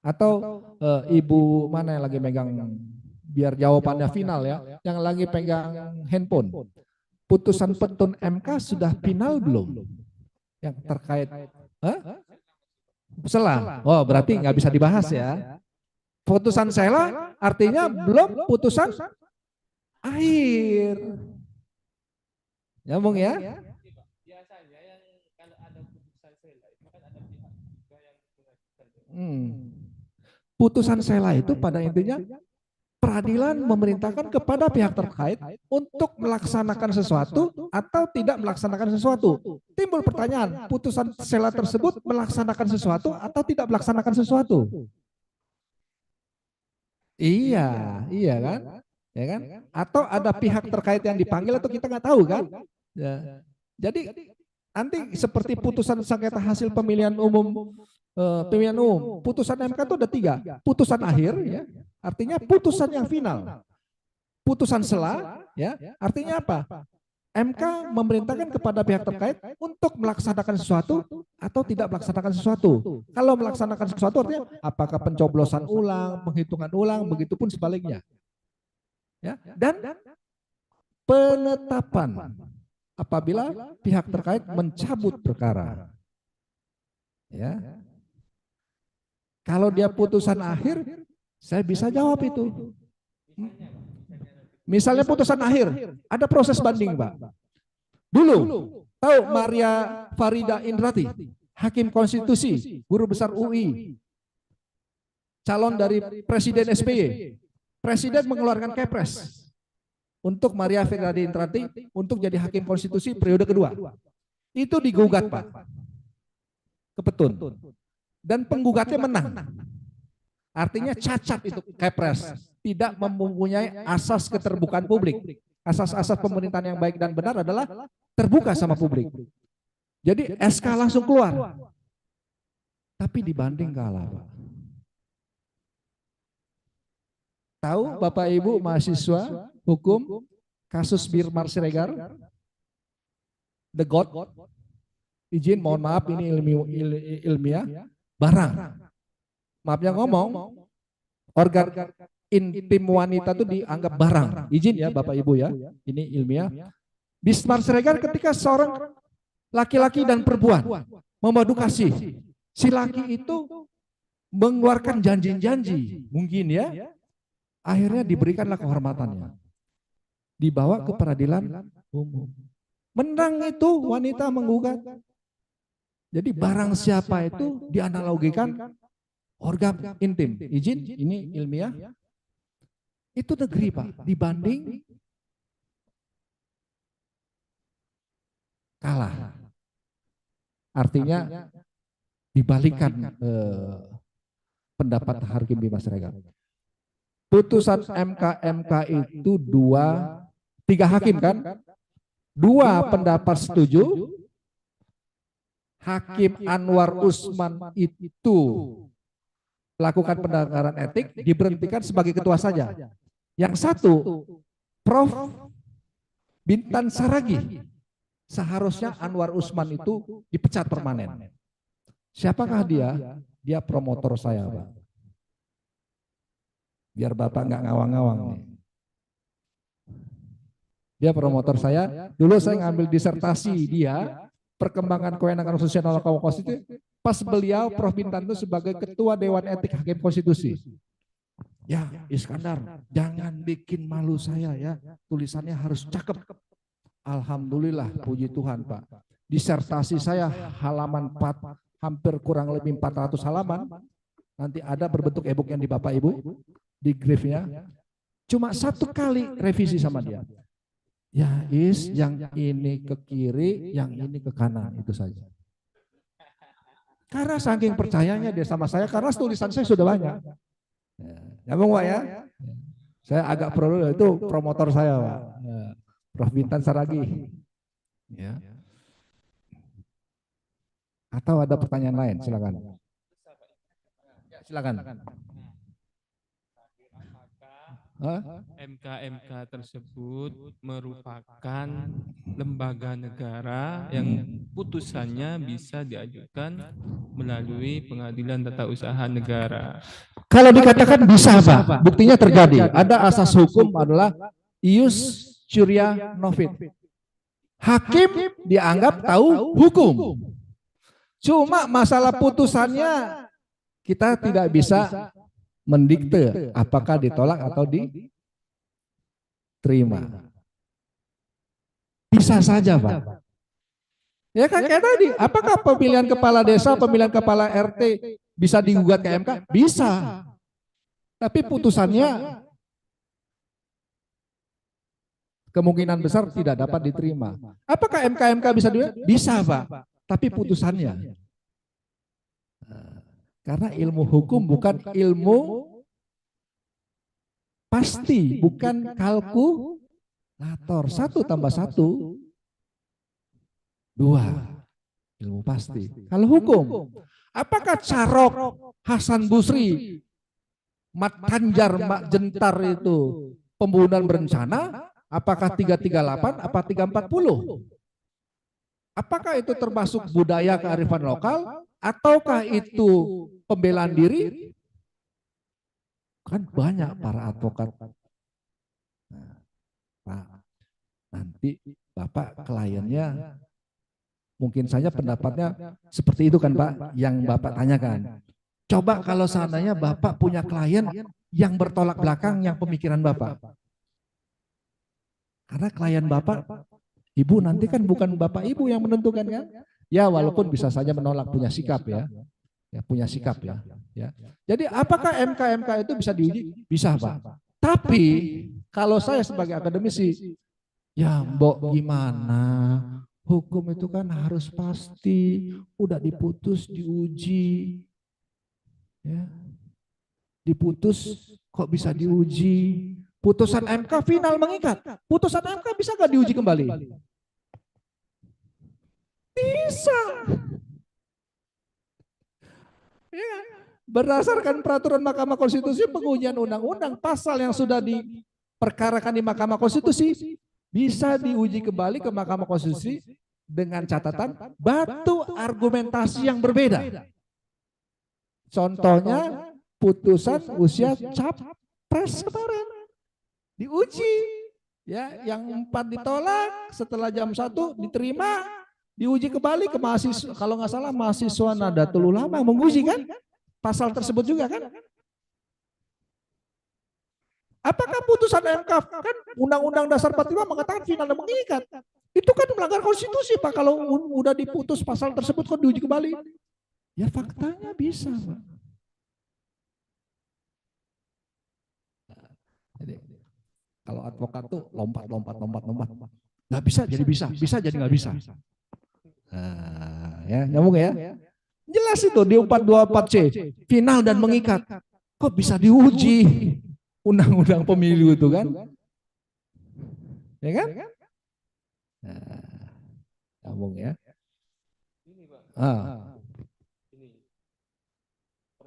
Speaker 2: Atau ibu mana yang lagi megang biar jawabannya final ya, yang lagi pegang handphone. Putusan petun MK sudah final belum? Yang terkait sela. Oh, berarti nggak bisa dibahas ya. Putusan sela artinya belum putusan akhir. Nyambung ya?
Speaker 3: Biasanya yang kalau ada putusan sela itu kan ada pihak juga yang
Speaker 2: Putusan sela itu pada intinya peradilan memerintahkan kepada pihak terkait untuk melaksanakan sesuatu atau tidak melaksanakan sesuatu. Timbul pertanyaan, putusan sela tersebut melaksanakan sesuatu atau tidak melaksanakan sesuatu? Iya kan? Ya kan? Atau ada pihak terkait yang dipanggil atau kita nggak tahu kan? Ya. Jadi nanti seperti putusan sengketa hasil pemilihan umum, putusan MK itu ada 3, putusan akhir, ya, artinya putusan yang final, putusan sela, ya, artinya apa? MK memerintahkan kepada pihak terkait untuk melaksanakan sesuatu atau tidak melaksanakan sesuatu. Kalau melaksanakan sesuatu artinya apakah pencoblosan ulang, penghitungan ulang, begitupun sebaliknya. Ya, dan penetapan apabila pihak terkait mencabut perkara. Ya. Kalau dia putusan akhir, saya bisa jawab itu. Misalnya putusan akhir, ada proses banding, Pak. Dulu, tahu Maria Farida Indrati, Hakim Konstitusi, Guru Besar UI, calon dari Presiden SBY. Presiden mengeluarkan Kepres untuk Maria Farida Indrati untuk jadi Hakim Konstitusi periode kedua. Itu digugat, Pak, ke Petun. Dan penggugatnya menang. Artinya cacat itu Kepres, tidak mempunyai asas keterbukaan publik. Asas-asas pemerintahan yang baik dan benar adalah terbuka sama publik. Jadi SK langsung keluar. Tapi dibanding kalah, Pak. Tahu Bapak Ibu mahasiswa hukum kasus Birmar Siregar? The God. Izin, mohon maaf ini ilmiah. Barang. Maafnya ngomong, organ intim wanita itu dianggap barang. Izin ya Bapak Ibu ya, ini ilmiah. Birmar Siregar ketika seorang laki-laki dan perempuan memadu kasih, si laki itu mengeluarkan janji-janji, mungkin ya, akhirnya diberikanlah kehormatannya, dibawa ke peradilan umum. Menang itu wanita menggugat. Jadi barang siapa itu dianalogikan organ intim. Izin, ini ilmiah. Itu negeri, Pak, dibanding kalah. Artinya dibalikan pendapat Hakim Birmar Siregar. Putusan MK itu 3 hakim kan? 2 pendapat setuju. Hakim Anwar Usman itu melakukan pelanggaran etik diberhentikan sebagai ketua saja. Yang satu, Prof. Bintan Saragih. Seharusnya Anwar Usman itu dipecat permanen. Siapakah dia? Dia promotor saya, Pak. Biar Bapak nggak ngawang-ngawang nih. Dia promotor saya. Dulu saya ngambil disertasi dia, perkembangan kewenangan konstitusional Mahkamah Konstitusi, pas beliau Prof. Bintan itu sebagai Ketua Dewan Etik Hakim Konstitusi. Ya, Iskandar, jangan bikin malu saya ya. Tulisannya harus cakep. Alhamdulillah, puji Tuhan Pak. Disertasi saya halaman 4, hampir kurang lebih 400 halaman. Nanti ada berbentuk e-book yang di Bapak Ibu, di griefnya. Cuma 1 kali revisi sama dia. Ya yang ini ke kiri, yang ini ke kanan, itu saja. Karena saking percayanya dia sama saya, karena tulisan saya sudah banyak. Nyambung Pak ya? Saya agak pro, itu promotor saya Pak. Prof. Bintan Saragih. Ya. Atau ada pertanyaan lain, silakan. Silakan.
Speaker 3: MK-MK tersebut merupakan lembaga negara yang putusannya bisa diajukan melalui Pengadilan Tata Usaha Negara.
Speaker 2: Kalau dikatakan bisa Pak, buktinya terjadi. Ada asas hukum adalah ius curia novit. Hakim dianggap tahu hukum. Cuma masalah putusannya kita tidak bisa mendikte apakah ditolak atau diterima. Bisa saja Pak. Ya kan kayak tadi, apakah pemilihan kepala desa, pemilihan kepala RT bisa digugat ke MK? Bisa. Tapi putusannya kemungkinan besar tidak dapat diterima. Apakah MK bisa digugat? Bisa Pak. Tapi putusannya. Karena ilmu hukum bukan ilmu pasti, bukan kalkulator. 1 tambah 1, 2. Ilmu pasti. Kalau hukum, apakah Carok, Hasan Busri, Mat Kanjar, Mak Jentar itu pembunuhan berencana? Apakah 338, apa 340? Apakah itu termasuk budaya kearifan lokal? Ataukah itu pembelaan diri? Kan banyak para advokat. Nah, Pak, nanti Bapak kliennya mungkin saja pendapatnya seperti itu kan Pak, yang Bapak tanyakan. Coba kalau seandainya Bapak punya klien yang bertolak belakang yang pemikiran Bapak. Karena klien Bapak, Ibu nanti kan bukan Bapak Ibu yang menentukan kan? Ya walaupun bisa saja menolak, punya sikap ya. Punya sikap ya. Jadi apakah MK itu bisa diuji? Bisa Pak. Tapi kalau saya sebagai akademisi, ya mbok gimana? Hukum itu kan harus pasti, udah diputus diuji. Ya. Diputus kok bisa diuji? Putusan MK final mengikat. Putusan MK bisa nggak diuji kembali? Bisa. Ya. Berdasarkan peraturan Mahkamah Konstitusi, pengujian undang-undang, pasal yang sudah diperkarakan di Mahkamah Konstitusi bisa diuji kembali ke Mahkamah Konstitusi dengan catatan batu argumentasi yang berbeda. Contohnya putusan usia capres kemarin diuji, ya, yang 4 ditolak, setelah jam 1 diterima, diuji kembali ke mahasiswa, kalau nggak salah mahasiswa Nahdlatul Ulama menguji kan pasal tersebut juga kan. Apakah putusan MK kan Undang-Undang Dasar 45 mengatakan final dan mengikat? Itu kan melanggar konstitusi Pak, kalau udah diputus pasal tersebut kok diuji kembali? Ya faktanya bisa Pak. Jadi kalau advokat tuh lompat. Nggak bisa jadi bisa jadi nggak bisa. Nah, ya nyambung ya. Jelas itu di 424C final dan mengikat. Kok bisa diuji undang-undang pemilu itu kan? Ya kan? Nah, nyambung ya.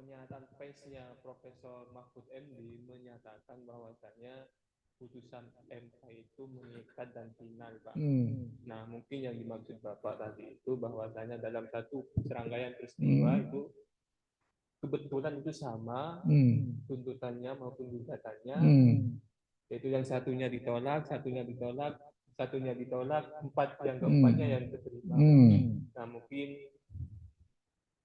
Speaker 3: pernyataan persnya Profesor Mahfud MD menyatakan bahwasanya putusan MK itu mengikat dan final, Pak. Nah, mungkin yang dimaksud Bapak tadi itu bahwasanya dalam satu serangkaian peristiwa itu kebetulan itu sama tuntutannya maupun gugatannya, yaitu yang satunya ditolak, satunya ditolak, satunya ditolak, keempatnya yang diterima. Nah, mungkin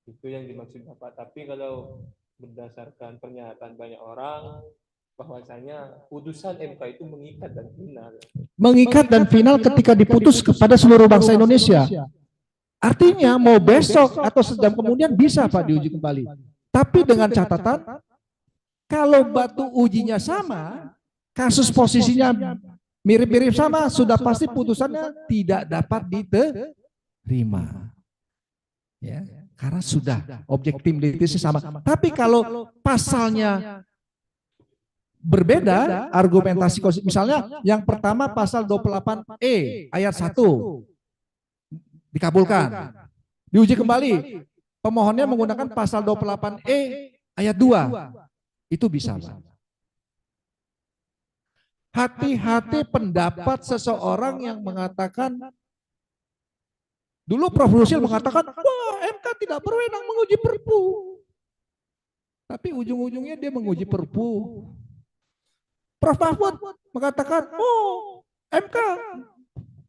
Speaker 3: itu yang dimaksud Bapak. Tapi kalau berdasarkan pernyataan banyak orang, bahwasanya putusan MK itu mengikat dan final.
Speaker 2: Mengikat dan final ketika diputus kepada seluruh bangsa Indonesia. Artinya mau besok atau sejam kemudian bisa Pak diuji kembali. Tapi dengan catatan, kalau batu ujinya sama, kasus posisinya mirip-mirip sama, sudah pasti putusannya tidak dapat diterima. Ya, karena sudah objektivitasnya sama. Tapi kalau pasalnya berbeda, argumentasi konstitusi, misalnya yang pertama pasal 28E ayat 1 dikabulkan, diuji kembali, pemohonnya menggunakan pasal 28E ayat 2, itu bisa. Hati-hati pendapat seseorang yang mengatakan, dulu Prof. Rusil mengatakan, wah MK tidak berwenang menguji perpu. Tapi ujung-ujungnya dia menguji perpu. Prof. Mahfud mengatakan, oh MK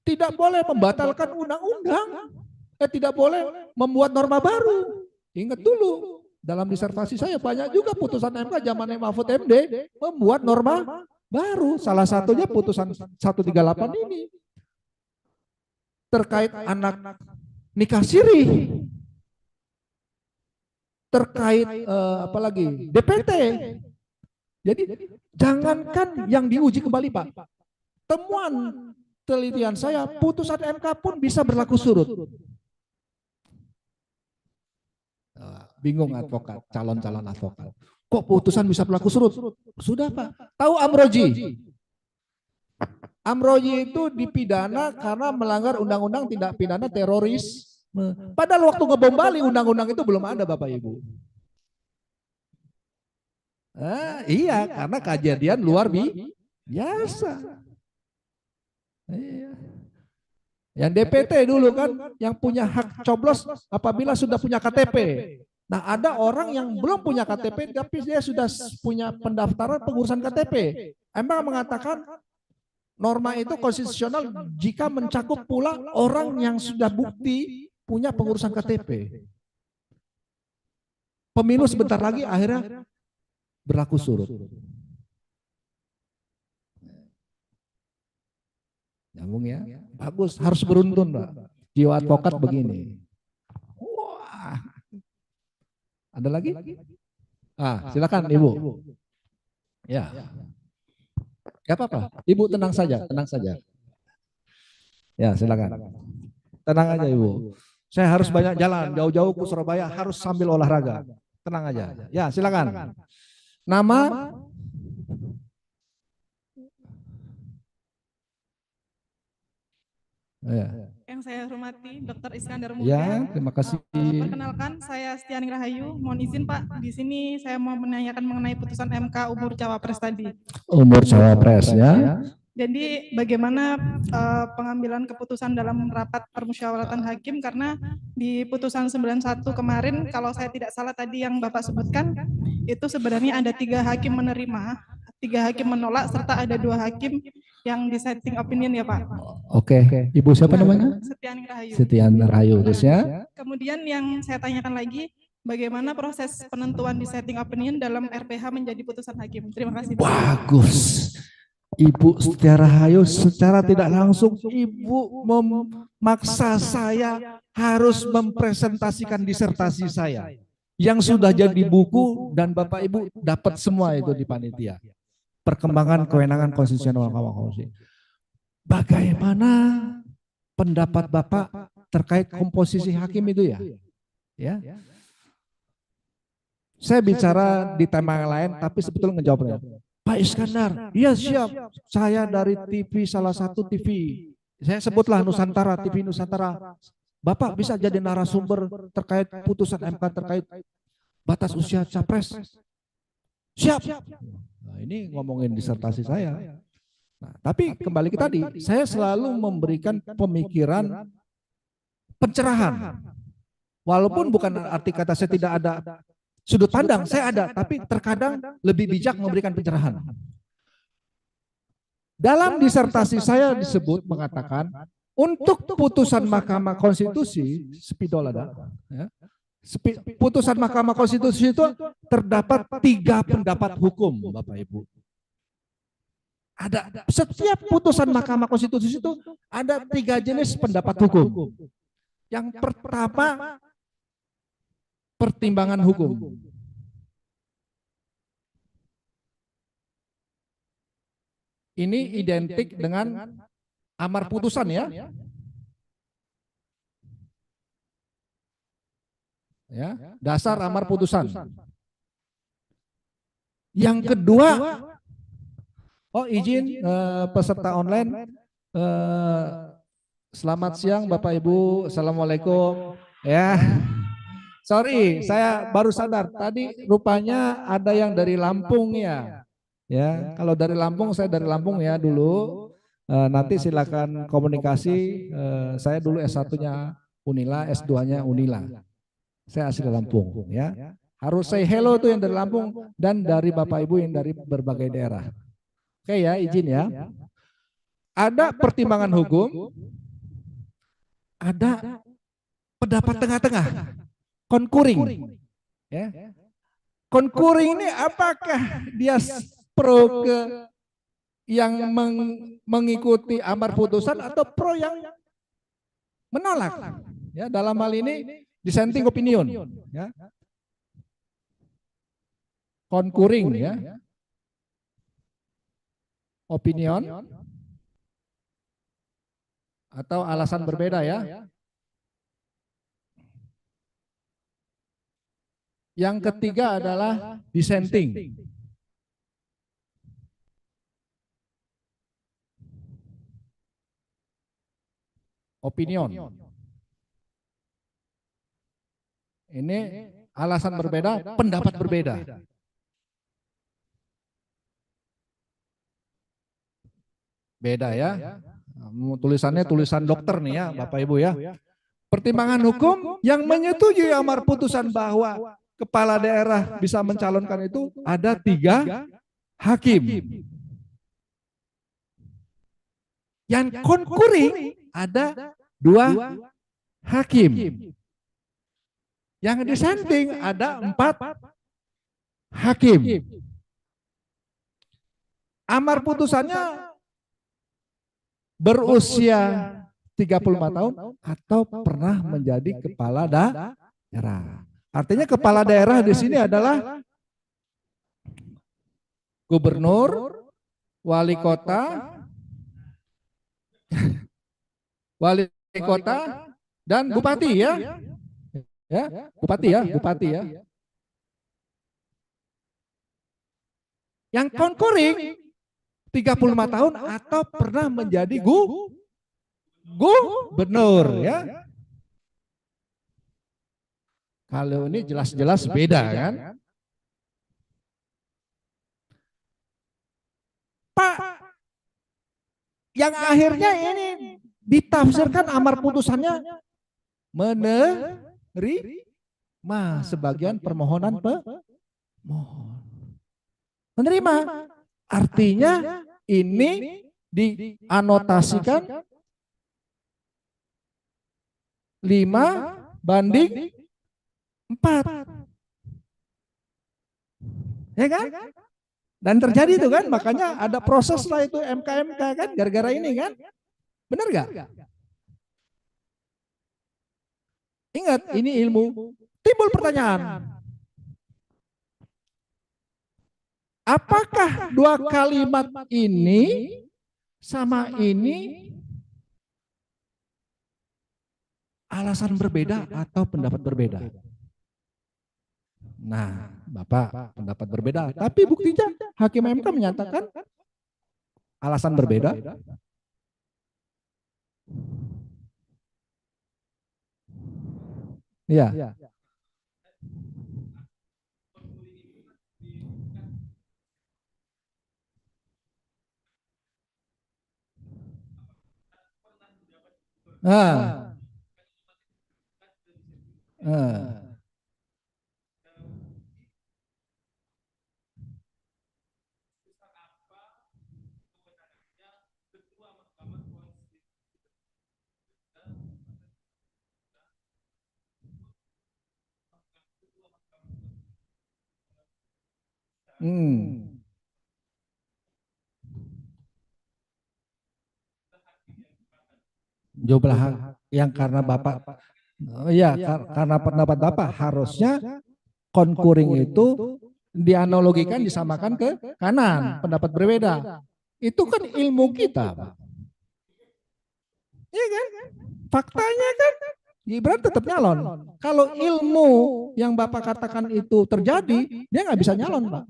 Speaker 2: tidak boleh membatalkan undang-undang, tidak boleh membuat norma baru. Ingat dulu, dalam disertasi saya banyak juga putusan MK zaman Mahfud MD membuat norma baru. Salah satunya putusan 138 ini. Terkait anak nikah siri. Terkait apalagi DPT. Jadi jangankan yang diuji kembali Pak. Temuan telitian saya, putusan MK pun bisa berlaku surut. Bingung advokat, calon-calon advokat. Kok putusan bisa berlaku surut? Sudah Pak. Tahu Amroji? Amroji itu dipidana karena melanggar undang-undang tindak pidana teroris. Padahal waktu ngebom Bali undang-undang itu belum ada Bapak Ibu. Iya, karena kejadian luar biasa. Yang DPT dulu kan yang punya hak coblos apabila sudah punya KTP. Nah ada orang yang belum punya KTP tapi dia sudah punya pendaftaran pengurusan KTP. Emang mengatakan norma itu konstitusional jika mencakup pula orang yang sudah bukti punya pengurusan KTP. Pemilu sebentar lagi akhirnya berlaku surut. Nyambung ya? Bagus, harus beruntun Pak. Jiwa advokat begini. Wah. Ada lagi? Silakan Ibu. Ya. Gak apa-apa. Ibu tenang saja, tenang saja. Ya, silakan. Tenang aja Ibu. Saya harus banyak jalan, jauh-jauh ke Surabaya harus sambil olahraga. Tenang aja. Ya, silakan. Nama? Ya.
Speaker 4: Yang saya hormati Dr. Iskandar Muda.
Speaker 2: Ya, terima kasih.
Speaker 4: Perkenalkan, saya Stiani Rahayu. Mohon izin Pak, di sini saya mau menanyakan mengenai putusan MK umur cawapres tadi.
Speaker 2: Umur cawapres ya.
Speaker 4: Jadi bagaimana pengambilan keputusan dalam rapat permusyawaratan hakim, karena di putusan 91 kemarin kalau saya tidak salah tadi yang Bapak sebutkan itu sebenarnya ada 3 hakim menerima, 3 hakim menolak, serta ada 2 hakim yang dissenting opinion ya Pak.
Speaker 2: Oke. Ibu siapa namanya?
Speaker 4: Stiani Rahayu.
Speaker 2: Stiani Rahayu terus ya.
Speaker 4: Kemudian yang saya tanyakan lagi, bagaimana proses penentuan dissenting opinion dalam RPH menjadi putusan hakim? Terima kasih.
Speaker 2: Bagus. Ibu Stiani Rahayu secara tidak langsung Ibu memaksa saya harus mempresentasikan disertasi saya yang sudah jadi buku dan Bapak Ibu dapat semua itu di panitia. Perkembangan kewenangan konstitusional Mahkamah Konstitusi. Bagaimana pendapat Bapak terkait komposisi hakim itu ya? Ya. Saya bicara di tema yang lain tapi sebetulnya ngejawabnya. Pak Iskandar, iya siap. Saya dari TV salah satu TV. Saya sebutlah Nusantara, TV Nusantara. Bapak bisa jadi narasumber terkait putusan MK terkait batas usia capres. Siap. Nah, ini ngomongin disertasi saya. Nah, tapi kembali ke tadi, saya selalu memberikan pemikiran pencerahan. Walaupun bukan arti kata saya tidak ada sudut pandang, saya ada, tapi terkadang lebih bijak memberikan pencerahan. Dalam disertasi saya disebut mengatakan untuk putusan Mahkamah Konstitusi, spidol ada, ya, putusan Mahkamah Konstitusi itu terdapat 3 pendapat hukum, Bapak Ibu. Ada setiap putusan Mahkamah Konstitusi itu ada 3 jenis pendapat hukum. Yang pertama, pertimbangan hukum. Ini identik dengan amar putusan ya. Ya, dasar amar putusan. Yang kedua, izin peserta online, selamat siang Bapak Ibu, Assalamualaikum. Ya, sorry, saya baru sadar tadi rupanya ada yang dari Lampung ya. Ya, kalau dari Lampung, saya dari Lampung ya dulu. Nanti silakan komunikasi. Saya dulu S1-nya Unila, S2-nya Unila. Saya asli Lampung ya. Harus say hello tuh yang dari Lampung dan dari Bapak Ibu yang dari berbagai daerah. Oke ya, izin ya. Ada pertimbangan hukum, ada pendapat tengah-tengah, konkuring. Ya. Konkuring ini apakah dia pro ke yang mengikuti amar putusan atau pro yang menolak? Ya, dalam hal ini dissenting opinion, ya. Konkuring ya. Opinion atau alasan berbeda ya. Yang ketiga adalah dissenting. Opinion. Ini alasan berbeda, pendapat berbeda. Beda ya. Tulisannya tulisan dokter nih ya, Bapak Ibu ya. Pertimbangan hukum yang menyetujui amar putusan bahwa kepala daerah bisa mencalonkan itu ada 3 hakim. Yang konkuring ada 2 hakim. Yang dissenting ada 4 hakim. Amar putusannya berusia 35 tahun atau pernah menjadi kepala daerah. Artinya kepala daerah di sini adalah gubernur, wali kota, dan bupati ya. Ya, bupati ya. Yang konkuring 35 tahun atau pernah menjadi gubernur ya. Kalau ini jelas-jelas beda kan. Pak, yang akhirnya ini ditafsirkan amar putusannya menerima sebagian permohonan pemohon. Menerima artinya ini dianotasikan 5:4. Ya kan? Dan terjadi itu kan, makanya ada proses lah itu MK kan, gara-gara ini kan. Benar gak? Ingat, ini ilmu. Timbul pertanyaan. Apakah 2 kalimat ini sama ini alasan berbeda atau pendapat berbeda? Nah, Bapak pendapat berbeda, tapi buktinya Hakim MK menyatakan alasan berbeda. Iya. Ah. Ah. Jumlah yang karena Bapak, iya, karena pendapat Bapak harusnya konkuring itu dianalogikan disamakan ke kanan, pendapat berbeda. Itu kan ilmu kita, Pak. Iya kan? Faktanya kan Gibran tetap nyalon. Kalau ilmu yang Bapak katakan itu terjadi, dia nggak bisa nyalon, Pak.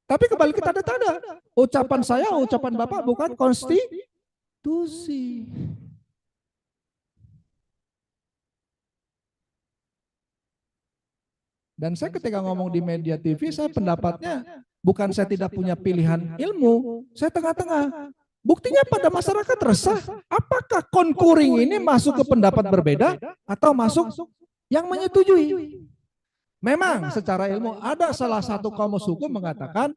Speaker 2: Tapi kembali ke tanda-tanda. Ucapan saya, ucapan Bapak bukan konstitusi. Dan saya ketika ngomong di media TV, saya pendapatnya bukan saya tidak punya pilihan ilmu, saya tengah-tengah. Buktinya pada masyarakat resah, apakah konkuring ini masuk ke pendapat berbeda atau masuk yang menyetujui? Memang secara ilmu ada salah satu kamus hukum mengatakan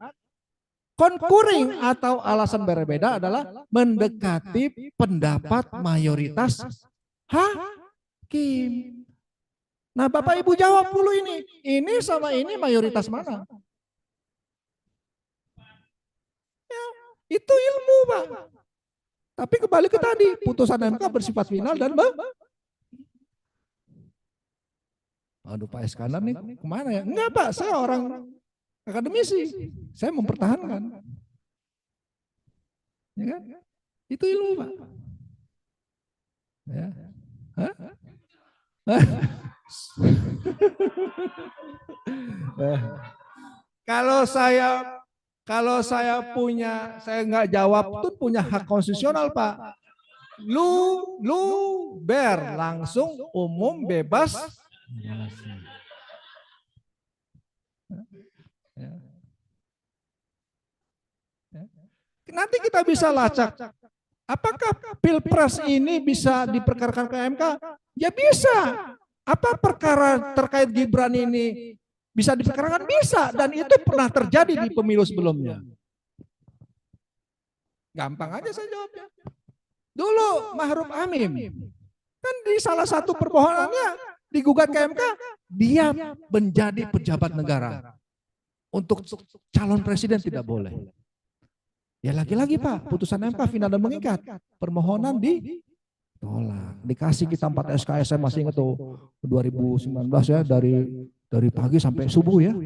Speaker 2: konkuring atau alasan berbeda adalah mendekati pendapat mayoritas hakim. Nah, Bapak Ibu jawab dulu ini sama ini mayoritas mana? Ya, itu ilmu, Pak. Tapi kembali ke tadi, putusan MK bersifat final dan aduh, Pak Iskandar nih kemana ya? Enggak, Pak, saya orang akademisi, saya mempertahankan. Ya kan? Itu ilmu, Pak. Ya. Hah? Kalau saya punya, saya nggak jawab tuh punya hak konstitusional, Pak. Lu ber langsung umum bebas. Nanti kita bisa lacak. Apakah Pilpres ini bisa diperkarakan ke MK? Ya bisa. Apa perkara terkait Gibran ini bisa diperkarakan? Bisa. Dan itu pernah terjadi di pemilu sebelumnya. Gampang aja saya jawabnya. Dulu Ma'ruf Amin, kan di salah satu permohonannya digugat ke MK, dia menjadi pejabat negara. Untuk calon presiden tidak boleh. Ya lagi-lagi Pak, putusan MK final dan mengikat. Permohonan ditolak. Dikasih kita 4 SKS, saya masih ingat tuh 2019 ya, dari pagi sampai subuh ya.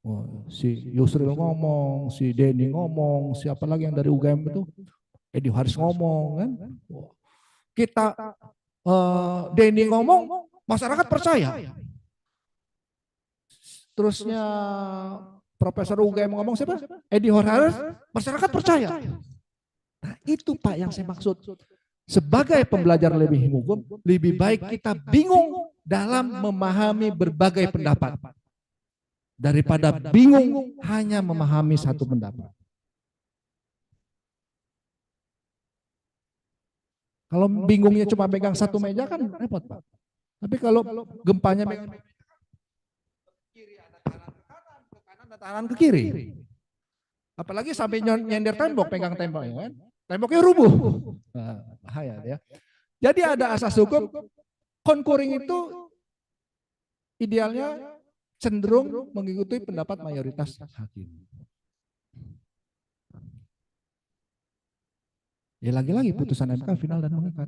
Speaker 2: Oh, si Yusril ngomong, si Denny ngomong, siapa lagi yang dari UGM itu? Edi Haris ngomong kan. Kita Denny ngomong, masyarakat percaya. Terusnya Profesor UGM ngomong siapa? Edi Haris, masyarakat percaya. Nah itu Pak yang saya maksud. Sebagai pembelajar lebih hukum, lebih baik kita bingung dalam memahami berbagai pendapat. Daripada bingung hanya memahami satu pendapat. Kalau bingungnya cuma pegang satu meja kan repot Pak. Tapi kalau gempanya pegang kiri ada tangan ke kanan, ke kanan ada tangan ke kiri. Apalagi sampai nyender tembok, pegang tembok ya kan. Temboknya rubuh. Nah, bahaya ya. Jadi ada asas hukum, konkuring itu idealnya cenderung mengikuti pendapat mayoritas hakim. Ya lagi-lagi putusan MK final dan mengikat.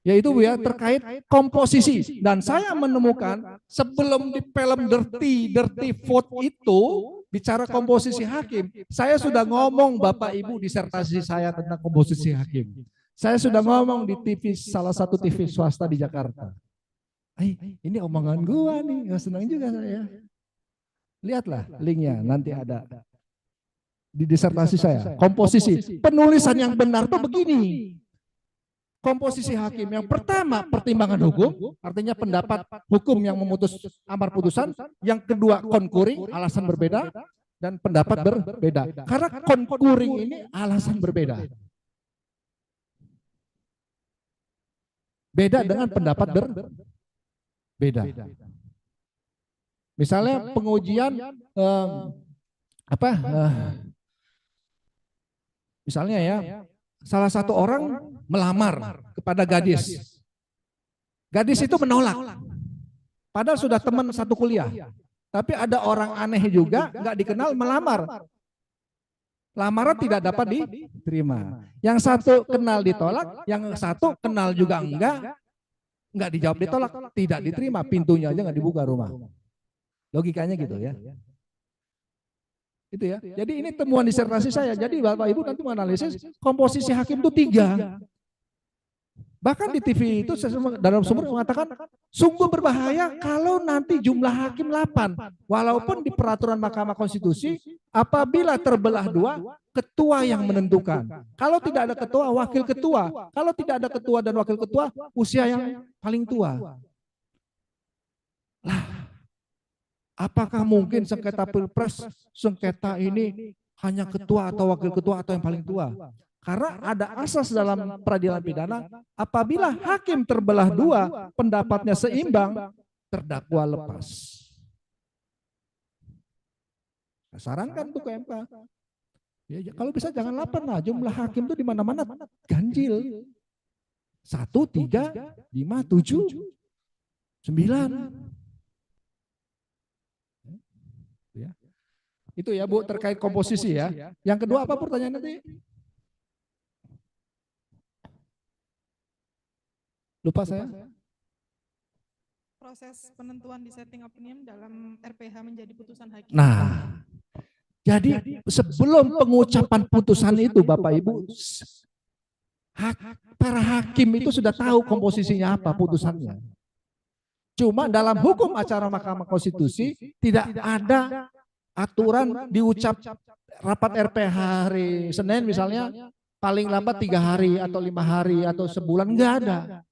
Speaker 2: Yaitu ya terkait komposisi. Dan saya menemukan sebelum di film Dirty Vote itu bicara komposisi hakim, saya sudah ngomong Bapak Ibu disertasi saya tentang komposisi hakim. Saya sudah ngomong di TV, salah satu TV swasta di Jakarta. Ini omongan gua nih, nggak senang juga saya. Lihatlah linknya, nanti ada di disertasi saya. Komposisi, penulisan yang benar tuh begini. Komposisi hakim yang pertama pertimbangan hukum, artinya pendapat hukum yang memutus amar putusan. Yang kedua konkuring, alasan berbeda, dan pendapat berbeda. Karena konkuring ini alasan berbeda. beda dengan pendapat berbeda. Misalnya pengujian misalnya ya, salah satu orang melamar kepada gadis. Gadis itu menolak. Padahal sudah teman satu kuliah. Tapi ada orang aneh juga, nggak dikenal, melamar. Lamaran tidak dapat diterima. Yang satu kenal ditolak, yang satu kenal juga enggak dijawab ditolak, tidak diterima, pintunya aja nggak dibuka rumah. Logikanya gitu ya. Itu ya. Jadi ini temuan disertasi saya. Jadi Bapak Ibu nanti menganalisis komposisi hakim itu 3. Bahkan di TV itu dalam sumber mengatakan sungguh berbahaya kalau nanti jumlah hakim 8. Walaupun di peraturan Mahkamah Konstitusi apabila terbelah 2, ketua yang menentukan. Kalau tidak ada ketua, wakil ketua. Kalau tidak ada ketua dan wakil ketua, usia yang paling tua. Lah, apakah mungkin sengketa pilpres, sengketa ini hanya ketua atau wakil ketua atau yang paling tua? Karena ada asas dalam peradilan pidana, apabila hakim terbelah 2, pendapatnya seimbang, terdakwa lepas. Sarankan tuh ke MK. Ya, kalau bisa jangan 8 lah, jumlah hakim tuh di mana-mana ganjil. 1, 3, 5, 7, 9. Ya. Itu ya Bu terkait komposisi ya. Yang kedua apa pertanyaan nanti? Lupa saya.
Speaker 4: Proses penentuan dissenting opinion dalam RPH menjadi putusan hakim.
Speaker 2: Nah, jadi sebelum pengucapan putusan itu Bapak Ibu, para hakim itu sudah tahu komposisinya apa putusannya. Cuma dalam hukum acara Mahkamah Konstitusi tidak ada aturan diucap rapat RPH hari Senin misalnya paling lambat 3 hari atau 5 hari atau sebulan, enggak ada.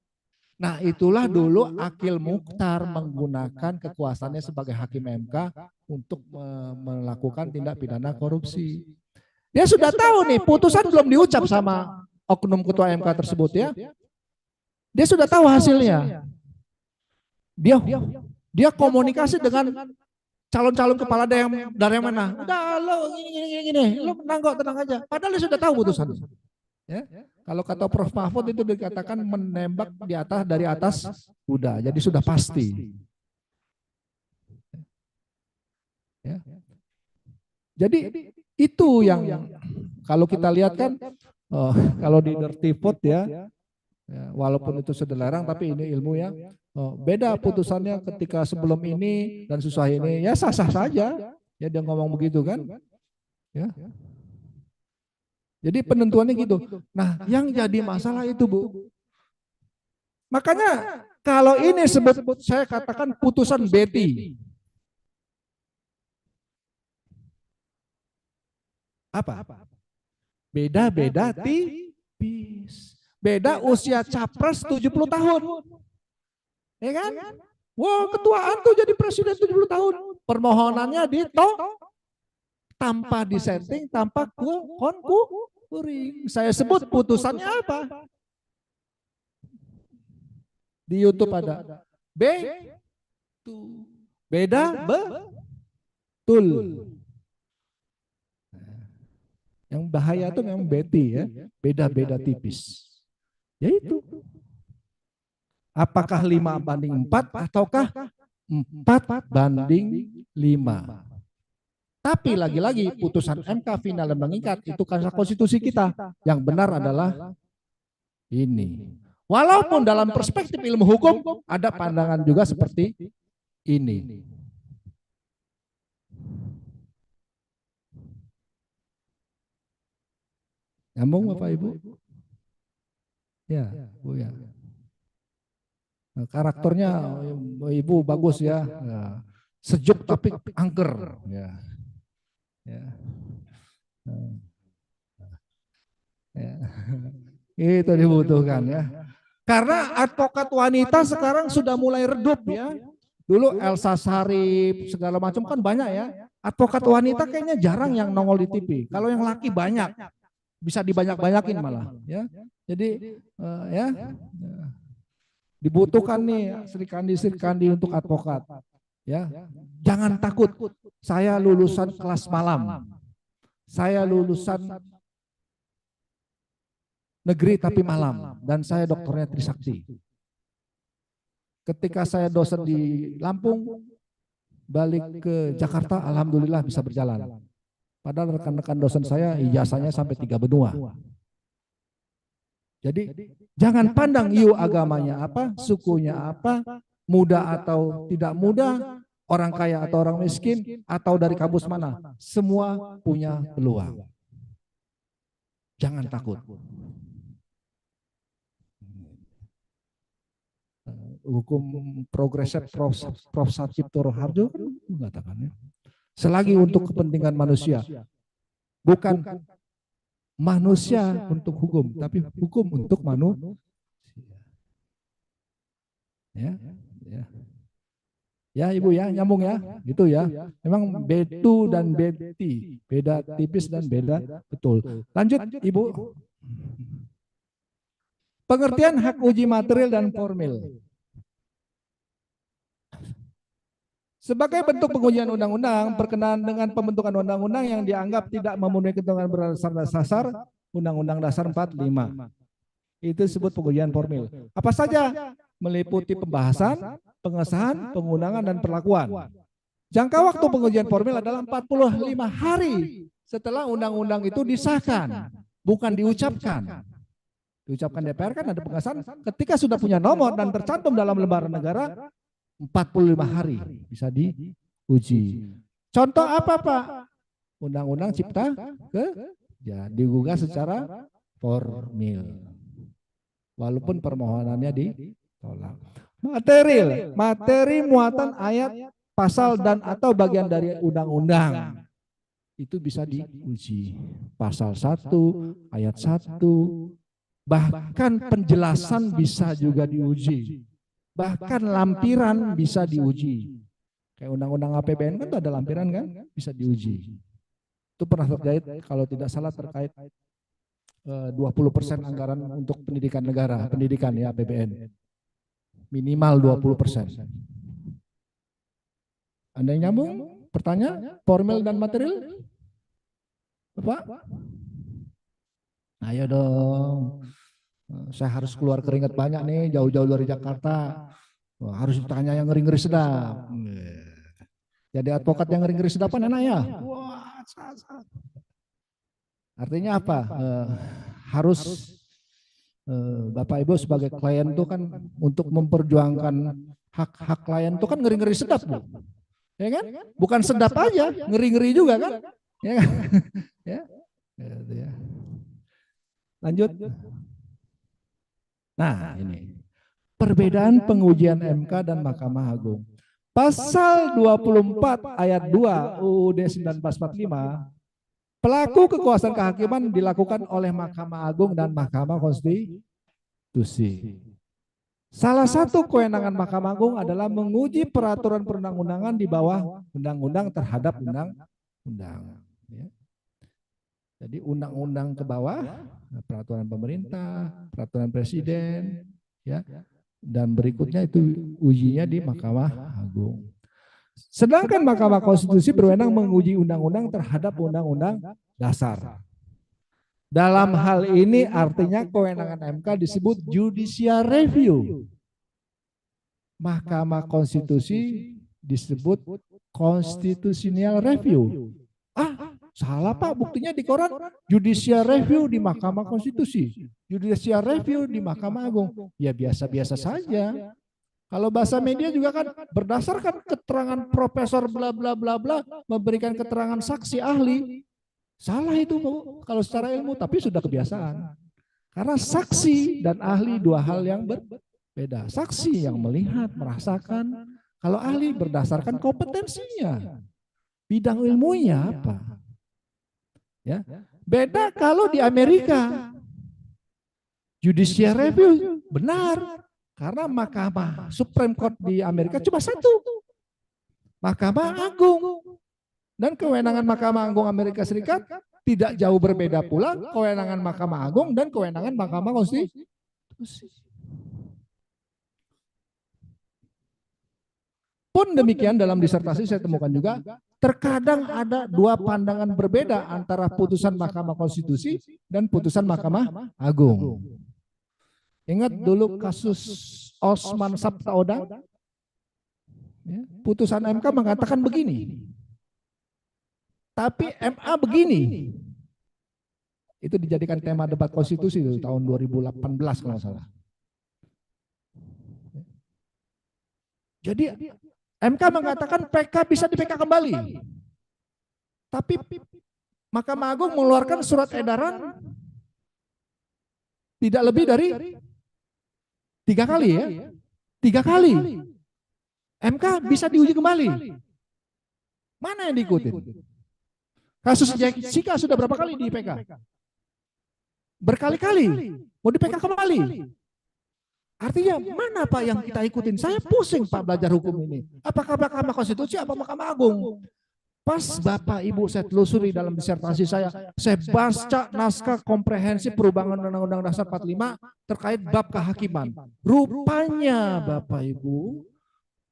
Speaker 2: Nah itulah dulu Akil Mukhtar menggunakan kekuasaannya sebagai hakim MK untuk melakukan tindak pidana korupsi. Dia sudah tahu nih putusan belum diucap sama oknum ketua MK tersebut ya. Dia sudah tahu hasilnya. Dia komunikasi dengan calon-calon kepala daerah dari mana. Udah lo gini, lo menang kok, tenang aja. Padahal dia sudah tahu putusan. Ya. Kalau kata Prof. Mahfud itu dikatakan menembak dari atas kuda, jadi sudah pasti. Ya. Jadi itu yang kalau kita lihat kan, kalau di Dirty Vote ya, walaupun itu sudah larang tapi ini ilmu ya, beda putusannya ketika sebelum ini dan susah ini, ya sah-sah saja. Ya dia ngomong begitu kan, ya. Jadi penentuannya gitu. Nah, yang jadi masalah itu Bu. Makanya kalau ini sebut saya katakan putusan Betty. Apa? Beda-beda tipis. Beda usia capres 70 tahun. Ya kan? Wah, ketuaan tuh jadi presiden 70 tahun. Permohonannya tanpa dissenting, tanpa konkuring. Saya sebut putusannya apa? Di YouTube ada. Beda betul. Yang bahaya itu memang Betty ya. Beda-beda tipis. Yaitu. Apakah 5:4 ataukah 4:5? Tapi lagi-lagi putusan MK final dan mengikat itu karena konstitusi kita. Yang benar adalah ini. Walaupun dalam perspektif ilmu hukum ada pandangan juga seperti ini. Nyambung Bapak Ibu? Ya, Bu ya. Karakternya Ibu bagus ya. Sejuk tapi angker ya. Ya. Ya. Itu dibutuhkan ya. Karena advokat wanita sekarang sudah mulai redup ya. Dulu Elsa Sharif segala macam kan banyak ya. Advokat wanita kayaknya jarang yang nongol di TV. Kalau yang laki banyak. Bisa dibanyak-banyakin malah ya. Jadi ya. Dibutuhkan nih Sri Kandi untuk advokat. Ya, jangan takut. Saya lulusan kelas malam. Saya lulusan negeri tapi malam, dan saya dokternya Trisakti. Ketika saya dosen di Lampung, balik ke Jakarta, alhamdulillah bisa berjalan. Padahal rekan-rekan dosen saya ijazahnya sampai 3 benua. Jadi jangan pandang agamanya apa, sukunya apa, muda atau tidak muda, orang kaya atau orang miskin, atau dari kampus mana, semua punya peluang. Jangan takut. Hukum progresif Prof. Satcipto Harjo mengatakannya, selagi untuk kepentingan manusia, bukan manusia untuk hukum, tapi hukum untuk manusia. Ya Ibu ya, nyambung ya, gitu ya. Memang betu dan beti, beda tipis dan beda betul. Lanjut Ibu. Pengertian hak uji material dan formil. Sebagai bentuk pengujian undang-undang berkenaan dengan pembentukan undang-undang yang dianggap tidak memenuhi ketentuan berdasar dasar Undang-Undang Dasar 45. Itu disebut pengujian formil. Apa saja? Meliputi pembahasan, pengesahan, pengundangan, dan perlakuan. Jangka waktu pengujian formil adalah 45 hari setelah undang-undang itu disahkan, bukan diucapkan. Diucapkan DPR kan ada pengesahan, ketika sudah punya nomor dan tercantum dalam lembaran negara, 45 hari bisa diuji. Contoh apa Pak? Undang-undang Cipta Kerja digugah secara formil. Walaupun permohonannya ditolak. Materi muatan ayat, pasal dan atau bagian dari undang-undang itu bisa diuji. Pasal 1, ayat 1, bahkan penjelasan bisa juga diuji. Bahkan lampiran bisa diuji. Kayak undang-undang APBN kan ada lampiran kan, bisa diuji. Itu pernah terkait kalau tidak salah terkait 20% anggaran untuk pendidikan negara, pendidikan ya APBN. Minimal 20%. Ada yang nyambung? Pertanyaan? Formil dan material? Bapak? Ayo dong. Saya harus keluar keringat banyak nih, jauh-jauh dari Jakarta. Harus ditanya yang ngeri-ngeri sedap. Jadi advokat yang ngeri-ngeri sedap kan enak ya? Artinya apa? Harus Bapak Ibu sebagai klien itu kan untuk memperjuangkan hak-hak klien itu kan ngeri-ngeri sedap, Bu. Ya kan? Bukan sedap aja, ngeri-ngeri juga kan? Ya kan? Ya. Lanjut. Nah, ini perbedaan pengujian MK dan Mahkamah Agung. Pasal 24 ayat 2 UUD 1945, pelaku kekuasaan kehakiman dilakukan oleh Mahkamah Agung dan Mahkamah Konstitusi. Salah satu kewenangan Mahkamah Agung adalah menguji peraturan perundang-undangan di bawah undang-undang terhadap undang-undang. Jadi undang-undang ke bawah, peraturan pemerintah, peraturan presiden, ya, dan berikutnya itu ujinya di Mahkamah Agung. Sedangkan Mahkamah Konstitusi berwenang menguji undang-undang terhadap undang-undang dasar. Dalam hal ini artinya kewenangan MK disebut judicial review. Mahkamah Konstitusi disebut constitutional review. Salah Pak, buktinya di koran judicial review di Mahkamah Konstitusi, judicial review di Mahkamah Agung. Ya biasa-biasa saja. Kalau bahasa media juga kan berdasarkan keterangan profesor bla bla bla bla memberikan keterangan saksi ahli. Salah itu Bu, kalau secara ilmu, tapi sudah kebiasaan. Karena saksi dan ahli dua hal yang berbeda. Saksi yang melihat, merasakan, kalau ahli berdasarkan kompetensinya. Bidang ilmunya apa? Ya. Beda kalau di Amerika. Judicial review benar. Karena Mahkamah Supreme Court di Amerika cuma satu. Mahkamah Agung. Dan kewenangan Mahkamah Agung Amerika Serikat tidak jauh berbeda pula kewenangan Mahkamah Agung dan kewenangan Mahkamah Konstitusi. Pun demikian dalam disertasi saya temukan juga terkadang ada dua pandangan berbeda antara putusan Mahkamah Konstitusi dan putusan Mahkamah Agung. Ingat dulu kasus Osman Sabtaodang? Ya, putusan MK mengatakan begini. Tapi MA begini. Itu dijadikan tema debat konstitusi itu tahun 2018 kalau nggak salah. Jadi MK mengatakan PK bisa di PK kembali. Tapi Mahkamah Agung mengeluarkan surat edaran tidak lebih dari 3 kali ya. 3 kali. MK bisa diuji kembali. Mana yang diikutin? Kasus Jessica sudah berapa kali di PK? Berkali-kali. Mau di PK kembali. Artinya mana Pak yang kita ikutin? Saya pusing Pak belajar hukum ini. Apakah Mahkamah Konstitusi apa Mahkamah Agung? Pas Bapak Ibu saya telusuri dalam disertasi saya baca naskah komprehensif perubahan Undang-Undang Dasar 45 terkait bab kehakiman. Rupanya Bapak Ibu,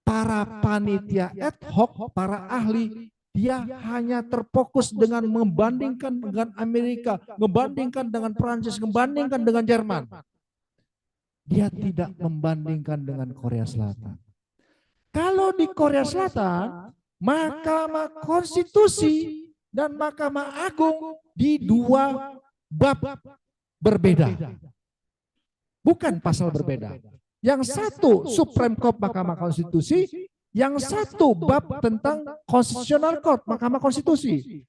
Speaker 2: para panitia ad hoc, para ahli, dia hanya terfokus dengan membandingkan dengan Amerika, membandingkan dengan Prancis, membandingkan dengan Jerman. Dia tidak membandingkan dengan Korea Selatan. Kalau di Korea Selatan, Mahkamah Konstitusi dan Mahkamah Agung di 2 bab berbeda. Bukan pasal berbeda. Yang satu Supreme Court Mahkamah Konstitusi, yang satu bab tentang Constitutional Court Mahkamah Konstitusi.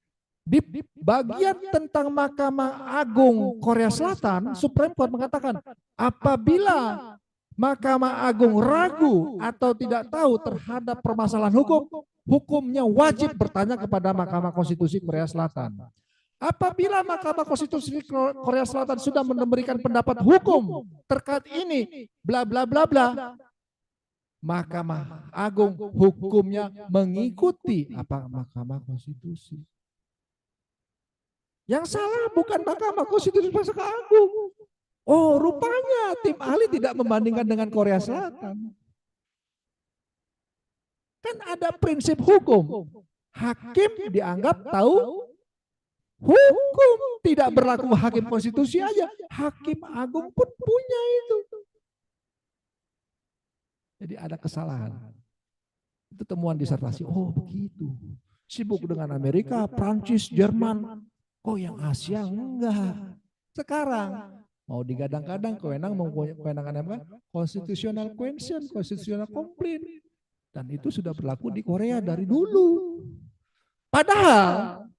Speaker 2: Di bagian tentang Mahkamah Agung Korea Selatan, Supreme Court mengatakan apabila Mahkamah Agung ragu atau tidak tahu terhadap permasalahan hukum, hukumnya wajib bertanya kepada Mahkamah Konstitusi Korea Selatan. Apabila Mahkamah Konstitusi Korea Selatan sudah memberikan pendapat hukum terkait ini, bla bla bla bla, Mahkamah Agung hukumnya mengikuti apa Mahkamah Konstitusi. Yang salah bukan Mahkamah Konstitusi Mahkamah Agung. Oh, rupanya tim ahli tidak membandingkan dengan Korea Selatan. Kan ada prinsip hukum. Hakim dianggap tahu hukum, tidak berlaku hakim konstitusi aja. Hakim agung pun punya itu. Jadi ada kesalahan. Itu temuan disertasi. Oh begitu. Sibuk dengan Amerika, Prancis, Jerman. Oh yang Asia enggak. Sekarang mau digadang-gadang kewenangan apa? Constitutional question, constitutional complaint. Dan itu sudah berlaku di Korea dari dulu. Padahal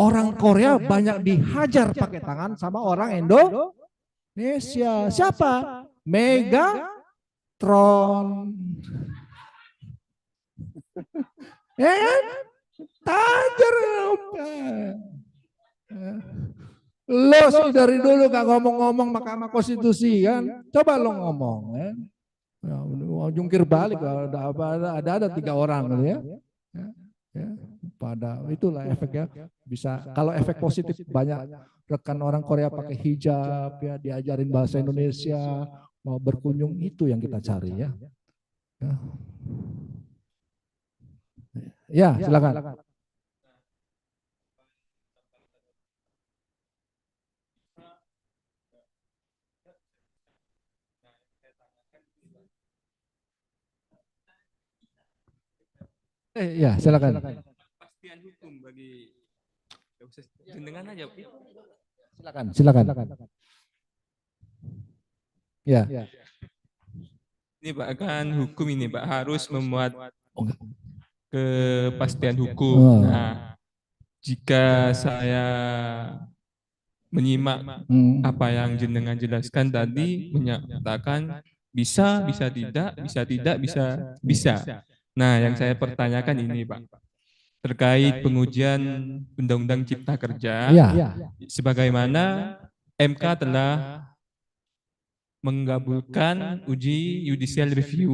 Speaker 2: orang Korea banyak dihajar pakai tangan sama orang Indonesia. Siapa? Megatron. Ya kan? Tajar. Lo sih dari dulu gak ngomong-ngomong Mahkamah Konstitusi kan. Coba lo ngomong kan. Mau jungkir balik ada 3 orang gitu ya. Ya. Pada itulah efeknya bisa kalau efek positif banyak rekan orang Korea pakai hijab ya diajarin bahasa Indonesia mau berkunjung itu yang kita cari ya. Ya, silakan. Ya, silakan.
Speaker 3: Kepastian hukum bagi jenengan aja.
Speaker 2: Silakan. Ya.
Speaker 3: Ini Pak kan hukum ini Pak harus memuat kepastian hukum. Nah, jika saya menyimak apa yang jenengan jelaskan tadi menyatakan bisa tidak, bisa. Nah, yang saya pertanyakan ini Pak, terkait pengujian Undang-Undang Cipta Kerja, sebagaimana MK telah mengabulkan uji judicial review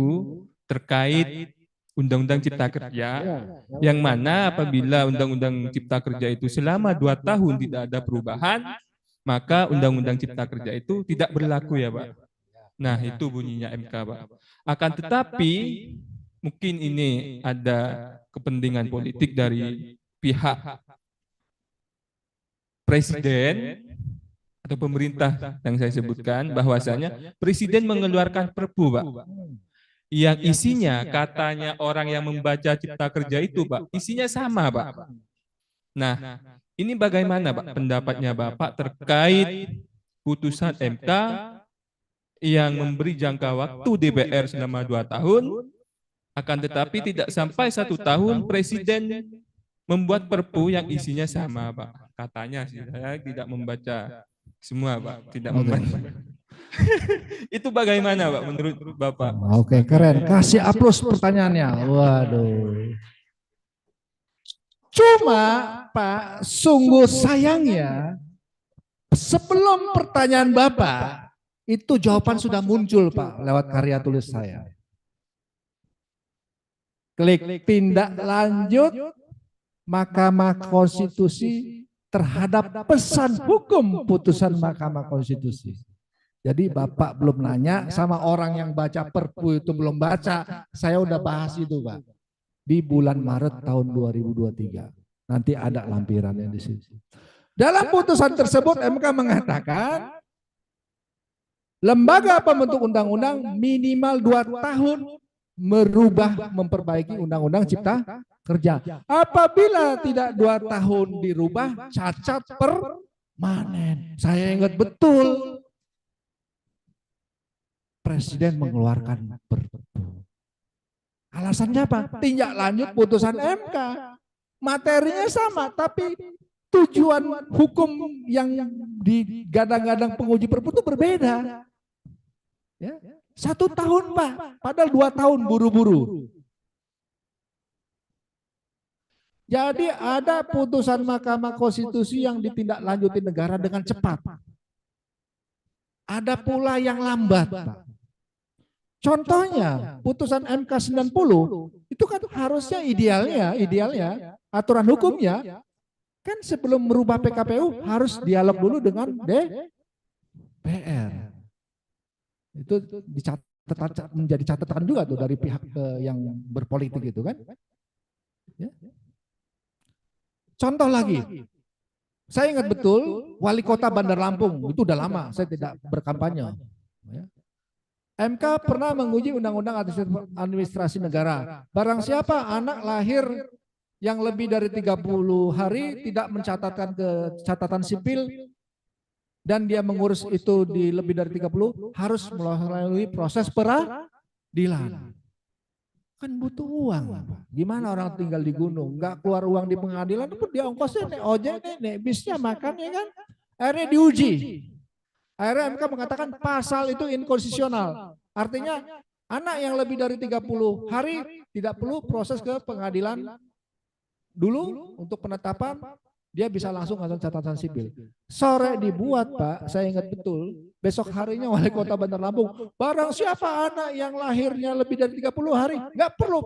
Speaker 3: terkait Undang-Undang Cipta Kerja, yang mana apabila Undang-Undang Cipta Kerja itu selama 2 tahun tidak ada perubahan, maka Undang-Undang Cipta Kerja itu tidak berlaku ya Pak. Nah, itu bunyinya MK, Pak. Akan tetapi mungkin ini ada kepentingan politik dari pihak presiden atau pemerintah yang saya sebutkan, bahwasanya presiden mengeluarkan Perpu, Pak, yang isinya katanya orang yang membaca Cipta Kerja itu, Pak, isinya sama, Pak. Nah, ini bagaimana, Pak, pendapatnya Bapak terkait putusan MK yang memberi jangka waktu DPR selama 2 tahun, akan tetapi tidak sampai 1 tahun Presiden membuat Perpu yang isinya sama, Pak. Katanya sih, saya tidak membaca semua, Pak, tidak membaca. Itu bagaimana, Pak, menurut Bapak?
Speaker 2: Oke, keren. Kasih aplaus pertanyaannya. Waduh. Cuma Pak, sungguh sayangnya sebelum pertanyaan Bapak itu jawaban sudah muncul, Pak, lewat karya tulis saya. Klik tindak lanjut Mahkamah Konstitusi terhadap pesan hukum putusan Mahkamah Konstitusi. Jadi Bapak belum nanya sama orang yang baca Perpu itu belum baca, saya udah bahas itu, Pak. Di bulan Maret tahun 2023. Nanti ada lampirannya di sini. Dalam putusan tersebut MK mengatakan lembaga pembentuk undang-undang minimal 2 tahun merubah memperbaiki undang-undang Cipta Kerja. Apabila tidak 2 tahun dirubah, cacat permanen. Saya ingat betul Presiden mengeluarkan Perpu. Alasannya apa? Tindak lanjut putusan MK. Materinya sama, tapi tujuan hukum yang digadang-gadang penguji Perpu itu berbeda. Ya. 1 tahun, Pak, padahal 2 tahun buru-buru. Jadi ada putusan Mahkamah Konstitusi yang ditindaklanjuti negara dengan cepat. Ada pula yang lambat, Pak. Contohnya putusan MK 90 itu kan harusnya idealnya aturan hukumnya kan sebelum merubah PKPU harus dialog dulu dengan DPR. Itu menjadi catatan juga tuh dari pihak yang berpolitik itu kan. Ya. Contoh lagi, saya ingat betul wali kota Bandar Lampung itu udah lama saya tidak berkampanye. Ya. MK pernah menguji undang-undang administrasi negara. Barang siapa anak lahir yang lebih dari 30 hari tidak mencatatkan ke catatan sipil dan dia mengurus itu di lebih dari 30 harus melalui proses peradilan. Kan butuh uang. Gimana orang tinggal di gunung, nggak keluar uang di pengadilan, pun dia ongkosnya nek ojek nek bisnya makan ya kan. Akhirnya diuji. Akhirnya MK mengatakan pasal itu inkonstitusional. Artinya anak yang lebih dari 30 hari tidak perlu proses ke pengadilan dulu untuk penetapan, dia bisa langsung ngasih catatan sipil. Sore dibuat, Pak, saya ingat betul. Besok harinya wali kota Bandar Lampung, barang siapa anak yang lahirnya lebih dari 30 hari, nggak perlu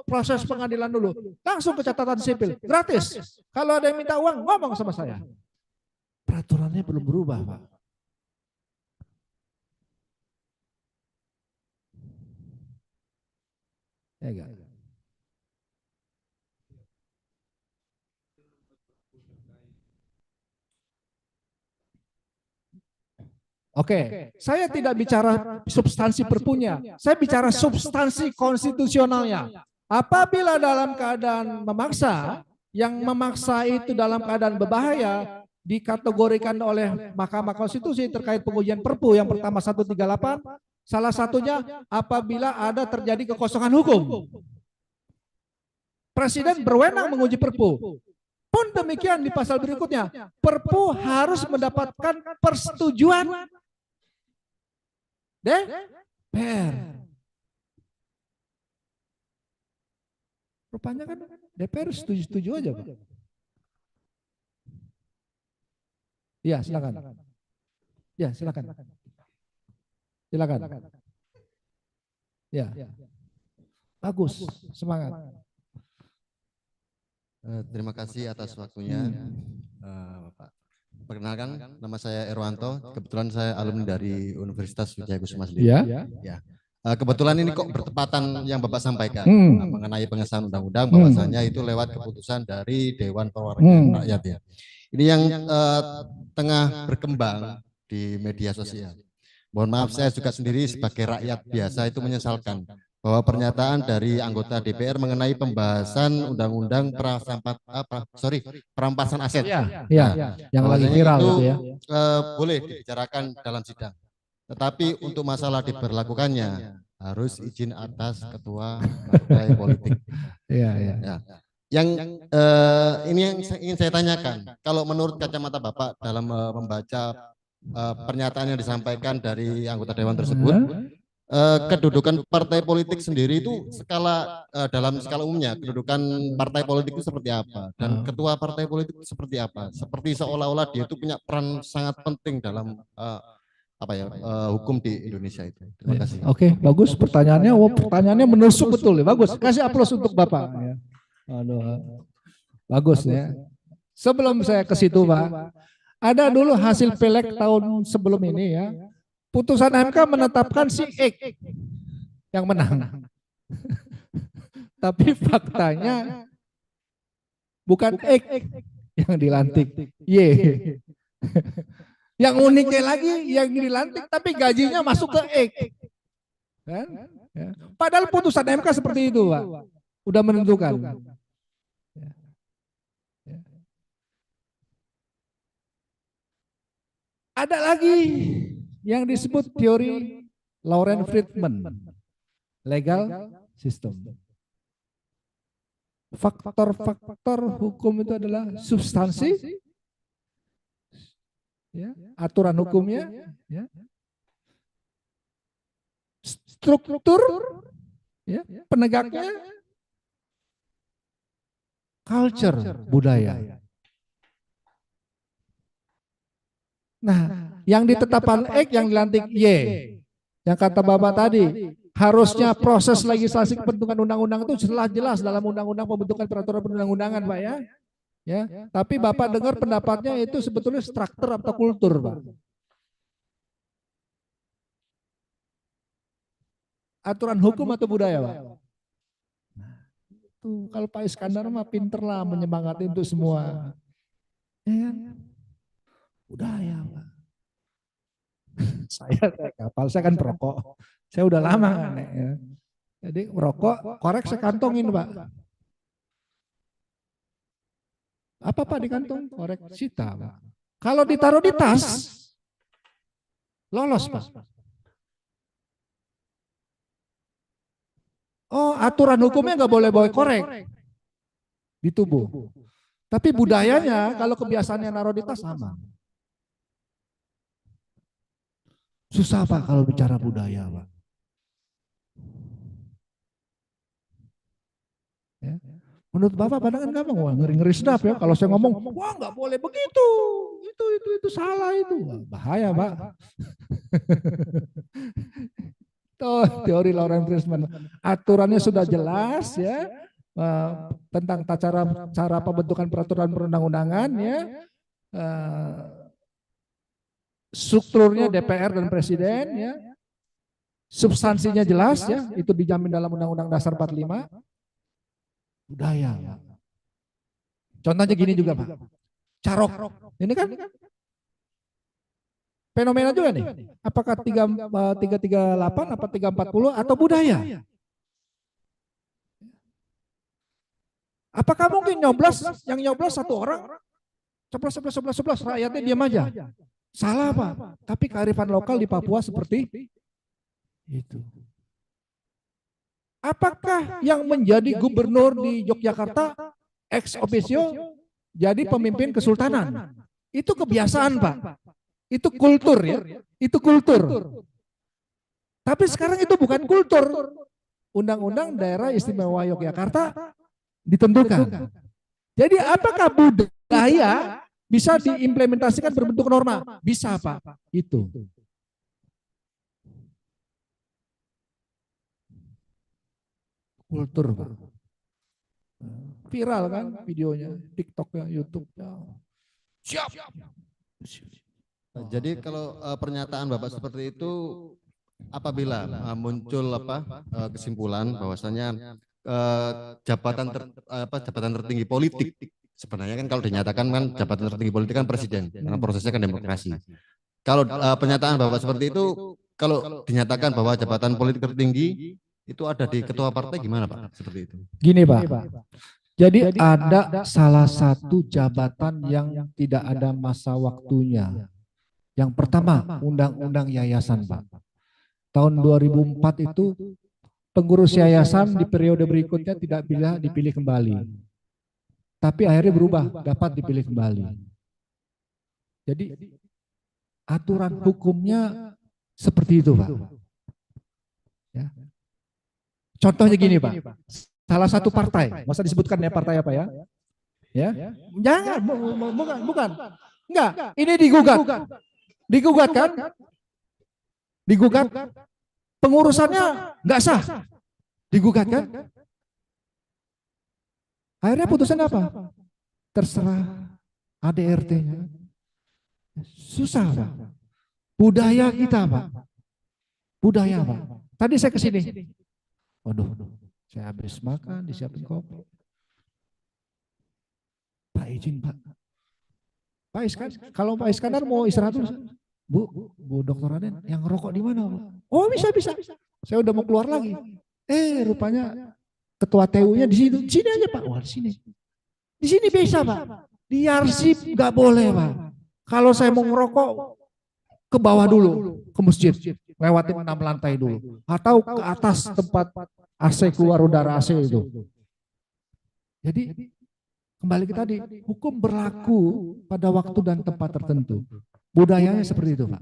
Speaker 2: proses pengadilan dulu. Langsung ke catatan sipil, gratis. Kalau ada yang minta uang, ngomong sama saya. Peraturannya belum berubah, Pak. Ya enggak? Oke, saya tidak bicara substansi perpunya, saya bicara substansi konstitusionalnya. Apabila dalam keadaan memaksa, yang memaksa itu dalam keadaan berbahaya, dikategorikan oleh Mahkamah Konstitusi terkait pengujian Perpu yang pertama 138, salah satunya apabila ada terjadi kekosongan hukum. Presiden berwenang menguji Perpu. Pun demikian di pasal berikutnya, Perpu harus mendapatkan persetujuan DPR. Rupanya kan DPR setuju-setuju aja, Pak. Ya, silakan. Ya, silakan. Silakan. Ya. Bagus, semangat.
Speaker 5: Terima kasih atas waktunya, Bapak. Perkenalkan, nama saya Erwanto. Kebetulan saya alumni dari Universitas Wijaya Kusuma sendiri.
Speaker 2: Ya.
Speaker 5: Ya. Kebetulan ini kok bertepatan yang Bapak sampaikan mengenai pengesahan undang-undang, bahwasanya itu lewat keputusan dari Dewan Perwakilan Rakyat ya. Ini yang tengah berkembang di media sosial. Mohon maaf, saya juga sendiri sebagai rakyat biasa itu menyesalkan bahwa pernyataan dari anggota DPR mengenai pembahasan undang-undang perampasan aset.
Speaker 2: Ya, yang lagi viral
Speaker 5: itu
Speaker 2: ya.
Speaker 5: Boleh dibicarakan dalam sidang. Tetapi untuk masalah diberlakukannya harus izin atas ketua partai politik.
Speaker 2: Iya.
Speaker 5: Ya. Yang ini yang ingin saya tanyakan, kalau menurut kacamata Bapak dalam membaca pernyataan yang disampaikan dari anggota dewan tersebut, kedudukan partai politik sendiri itu dalam skala umumnya kedudukan partai politik itu seperti apa dan ketua partai politik itu seperti apa? Seperti seolah-olah dia itu punya peran sangat penting dalam hukum di Indonesia itu. Terima kasih.
Speaker 2: Oke, bagus pertanyaannya. Pertanyaannya menusuk betul ya. Bagus. Kasih aplaus untuk Bapak. Ya. Aduh, bagus ya. Sebelum saya ke situ Pak, ada dulu hasil pileg tahun sebelum ini ya. Putusan MK menetapkan si X yang menang. Tapi faktanya bukan X yang dilantik, Y. Yang uniknya lagi yang dilantik tapi gajinya masuk ke X. Kan? Ya. Padahal putusan MK seperti itu Pak. Udah menentukan. Ada lagi yang disebut teori Lawrence Friedman, legal system. Faktor-faktor hukum itu adalah substansi, ya, aturan hukumnya, ya, struktur, ya, penegaknya, culture, budaya. Nah, yang ditetapkan X, yang dilantik Y. Yang kata Bapak tadi, harusnya proses legislasi pembentukan undang-undang itu jelas dalam undang-undang pembentukan peraturan perundang-undangan, Pak ya. Ya, tapi Bapak dengar pendapatnya itu sebetulnya struktur atau kultur, Pak. Aturan hukum atau budaya, Pak? Nah, itu kalau Pak Iskandar mah pinter lah menyemangati itu semua. Ya, budaya, Pak. Saya kapal, saya kan perokok. Saya udah lama kan ya. Jadi merokok, korek saya kantongin Pak. Apa Pak di kantong? Korek sita Pak. Kalau ditaruh di tas, lolos Pak. Oh, aturan hukumnya nggak boleh bawa korek di tubuh. Tapi budayanya kalau kebiasaannya naruh di tas sama. Susah Pak kalau bicara budaya Pak. Ya. Menurut Bapak pandangan gampang, wah ngeri-ngeri sedap ya. Kalau saya ngomong, wah nggak boleh begitu, itu salah itu, wah, bahaya Pak. Tuh teori Lawrence Friedman, aturannya sudah jelas ya tentang cara pembentukan peraturan perundang-undangan ya. Strukturnya DPR dan Presiden ya, substansinya jelas ya, itu dijamin dalam Undang-Undang Dasar 45. Budaya. Contohnya gini juga Pak, carok, ini kan fenomena juga nih, apakah 338 apa 340 atau budaya? Apakah mungkin yang nyoblos satu orang, ceplos rakyatnya diam aja? Salah Pak, tapi kearifan lokal di Papua seperti itu. Apakah yang menjadi gubernur di Yogyakarta ex officio jadi pemimpin kesultanan? Itu kebiasaan Pak, itu kultur ya, itu kultur. Tapi sekarang itu bukan kultur. Undang-undang Daerah Istimewa Yogyakarta ditentukan. Jadi apakah budaya bisa diimplementasikan berbentuk norma? Bisa Pak, itu. Kultur Pak. Viral kan videonya, TikToknya, YouTube-nya. Siap.
Speaker 5: Jadi kalau pernyataan Bapak seperti itu, apabila muncul kesimpulan bahwasanya jabatan tertinggi politik, sebenarnya kan kalau dinyatakan kan jabatan tertinggi politik kan presiden, karena prosesnya kan demokrasi. Kalau pernyataan Bapak seperti itu, kalau dinyatakan bahwa jabatan politik tertinggi itu ada di ketua partai, gimana Pak? Seperti itu.
Speaker 2: Gini Pak, jadi ada salah satu jabatan yang tidak ada masa waktunya. Yang pertama, undang-undang yayasan Pak. Tahun 2004 itu pengurus yayasan di periode berikutnya tidak bisa dipilih kembali. Tapi akhirnya berubah, dapat dipilih kembali. Jadi aturan hukumnya seperti itu Pak. Ya. Contohnya gini Pak, salah satu partai, masa disebutkan ya partai apa ya? Ya, jangan, bukan, enggak, ini digugat kan? Digugat, pengurusannya enggak sah, digugat kan? Akhirnya putusan apa? Terserah ADRT-nya. Susah Pak. Budaya kita Pak. Budaya Pak. Tadi saya ke sini. Waduh, saya habis makan, disiapin kopi. Pak izin Pak. Pak Iskandar, kalau Pak Iskandar mau istirahat dulu. Bu Dokter Raden, yang rokok di mana Pak? Oh bisa. Saya udah mau keluar lagi. Rupanya ketua TU-nya di situ. Sini aja Pak. Wah di sini. Di sini bisa Pak. Di Yarsip nggak boleh Pak. Kalau saya mau ngerokok, ke bawah dulu, ke masjid. Lewatin 6 lantai dulu. Atau ke atas tempat AC, keluar udara AC itu. Jadi kembali ke tadi, hukum berlaku pada waktu dan tempat tertentu. Budayanya seperti itu Pak.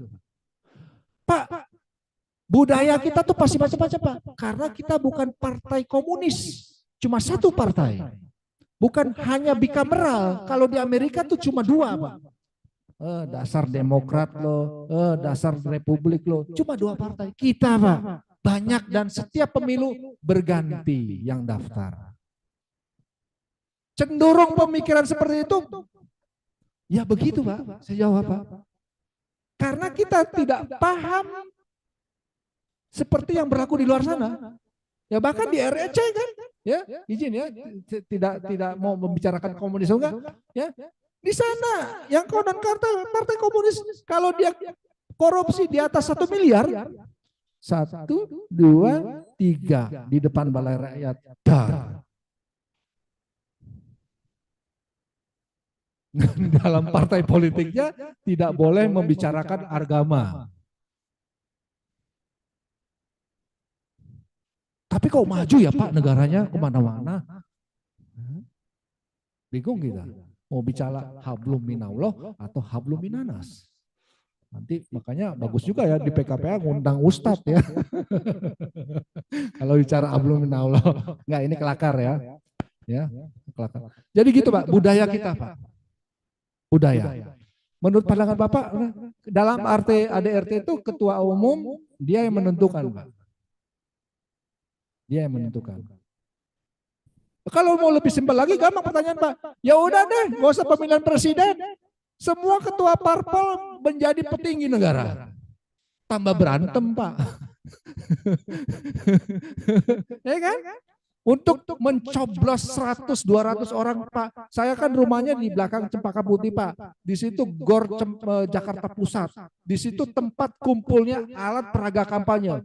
Speaker 2: Pak, budaya kita tuh pasti macam-macam Pak. Karena kita bukan partai komunis. Cuma satu partai. Bukan hanya bikameral. Kalau di Amerika tuh cuma 2 Pak. Dasar Demokrat lo, dasar Republik lo, cuma 2 partai. Kita Pak, banyak dan setiap pemilu berganti yang daftar. Cenderung pemikiran seperti itu, ya begitu Pak, saya jawab Pak. Karena kita tidak paham seperti yang berlaku di luar sana. Ya bahkan di REC kan, ya izin ya, tidak mau membicarakan komunisme enggak, ya. Di sana yang konon partai komunis kalau dia korupsi di atas 1 miliar, 1, 2, 3 di depan balai rakyat. Dar. Dalam partai politiknya tidak boleh membicarakan agama. Tapi kok maju ya Pak negaranya kemana-mana? Bingung kita. Mau bicara hablum minallah atau hablum minanas. Nanti makanya bagus juga ya di PKPA ngundang ustadz ya. Kalau bicara hablum minallah. Enggak, ini kelakar ya. Ya, kelakar. Jadi gitu Pak, budaya kita Pak. Budaya. Menurut pandangan Bapak, dalam arti ADRT itu ketua umum dia yang menentukan Pak. Dia yang menentukan. Kalau mau lebih simpel lagi, gampang pertanyaan Pak. Ya udah deh, nggak usah pemilihan presiden. Semua ketua parpol menjadi petinggi negara. Tambah berantem Pak. Ya kan? Untuk mencoblos 100-200 orang Pak. Saya kan rumahnya di belakang Cempaka Putih Pak. Di situ GOR Jakarta Pusat. Di situ tempat kumpulnya alat peraga kampanye.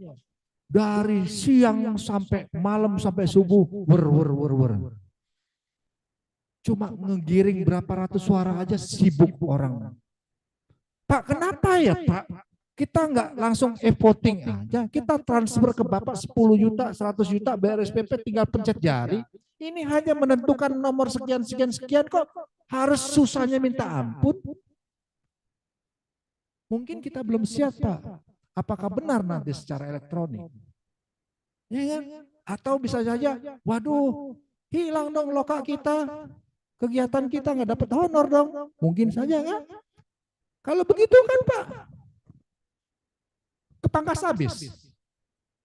Speaker 2: Dari siang sampai malam sampai subuh wer. Cuma ngegiring berapa ratus suara aja sibuk orang. Pak kenapa ya Pak? Kita nggak langsung e-voting aja. Kita transfer ke Bapak 10 juta, 100 juta BRSPP tinggal pencet jari. Ini hanya menentukan nomor sekian kok harus susahnya minta ampun. Mungkin kita belum siap Pak. Apakah benar nanti secara elektronik? Ya kan? Atau bisa saja, waduh, hilang dong loka kita, kegiatan kita nggak dapat honor dong. Mungkin saja kan? Kalau begitu kan Pak, kepangkas habis.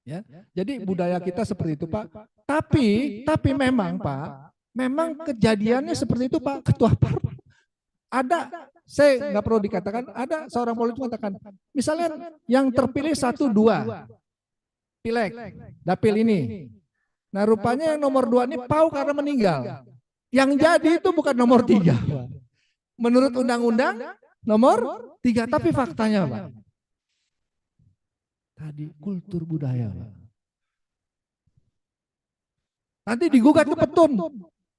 Speaker 2: Ya, jadi budaya kita seperti itu Pak. Tapi memang Pak, memang kejadiannya seperti itu Pak, ketua parpol. Ada, saya nggak perlu dikatakan, ada seorang politikus mengatakan, misalnya yang terpilih 1-2 pileg, dapil ini. Nah rupanya yang nomor 2 ini PAU karena meninggal. Yang jadi itu bukan nomor 3. Menurut undang-undang nomor 3, tapi faktanya Pak. Tadi kultur budaya Pak. Nanti digugat ke petun.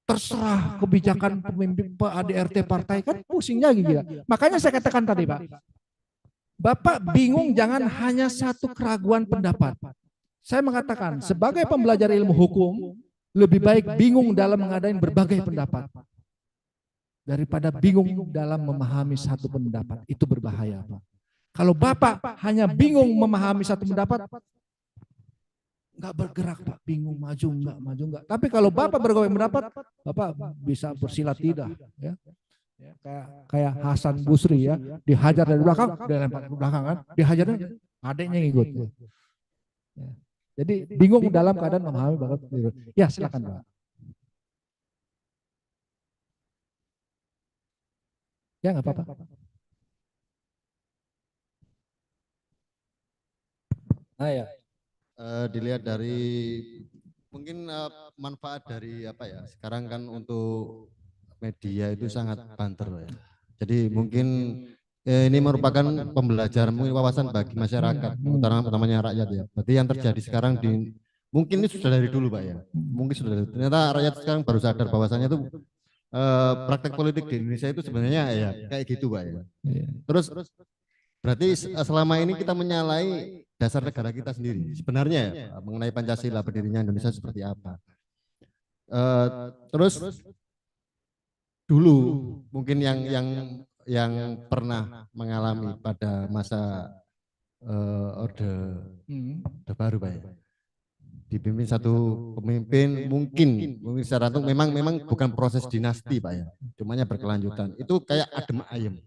Speaker 2: Terserah kebijakan pemimpin ADRT partai, kan pusingnya gila. Makanya saya katakan tadi Pak, Bapak bingung jangan hanya satu keraguan pendapat. Saya mengatakan sebagai pembelajar ilmu hukum, lebih baik bingung dalam mengadain berbagai pendapat daripada bingung dalam memahami satu pendapat. Itu berbahaya Pak. Kalau Bapak hanya bingung memahami satu pendapat, nggak bergerak Pak, bingung maju enggak. Tapi kalau Bapak berbagai pendapat, Bapak bisa bersilat lidah ya. Kayak Hasan Busri ya, dihajar dari belakang, dia lempar ke belakang kan, dihajar adiknya ngikut. Ya. Jadi bingung dalam keadaan memahami banget. Ya silakan Pak. Ya nggak apa-apa. Nah ya.
Speaker 5: Dilihat dari mungkin manfaat dari apa ya, sekarang kan untuk media itu sangat banter ya. Jadi mungkin ini merupakan pembelajaran, mungkin wawasan bagi masyarakat, utamanya rakyat ya. Berarti yang terjadi sekarang mungkin ini sudah dari dulu Pak ya. Mungkin sudah dari, ternyata rakyat sekarang baru sadar bahwasannya itu praktek politik di Indonesia itu sebenarnya ya kayak gitu Pak ya. Terus berarti selama ini kita menyalahi dasar negara kita sendiri sebenarnya ya, mengenai Pancasila, berdirinya Indonesia seperti apa. Terus dulu mungkin yang pernah mengalami pada masa orde baru Pak ya, dipimpin satu pemimpin, mungkin secara itu memang bukan proses dinasti Pak ya, cumanya berkelanjutan, itu kayak adem ayem.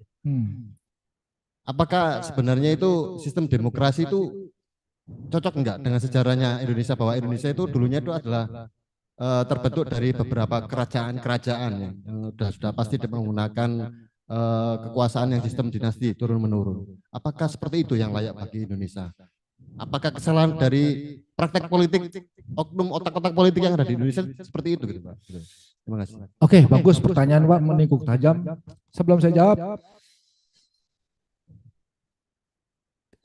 Speaker 5: Apakah sebenarnya itu sistem demokrasi itu cocok enggak dengan sejarahnya Indonesia, bahwa Indonesia itu dulunya itu adalah terbentuk dari beberapa kerajaan-kerajaan yang sudah pasti menggunakan kekuasaan yang sistem dinasti turun menurun. Apakah seperti itu yang layak bagi Indonesia? Apakah kesalahan dari praktek politik oknum otak-otak politik yang ada di Indonesia seperti itu gitu Pak? Terima kasih.
Speaker 2: Oke, bagus pertanyaan Pak, menikuk tajam. Sebelum saya jawab,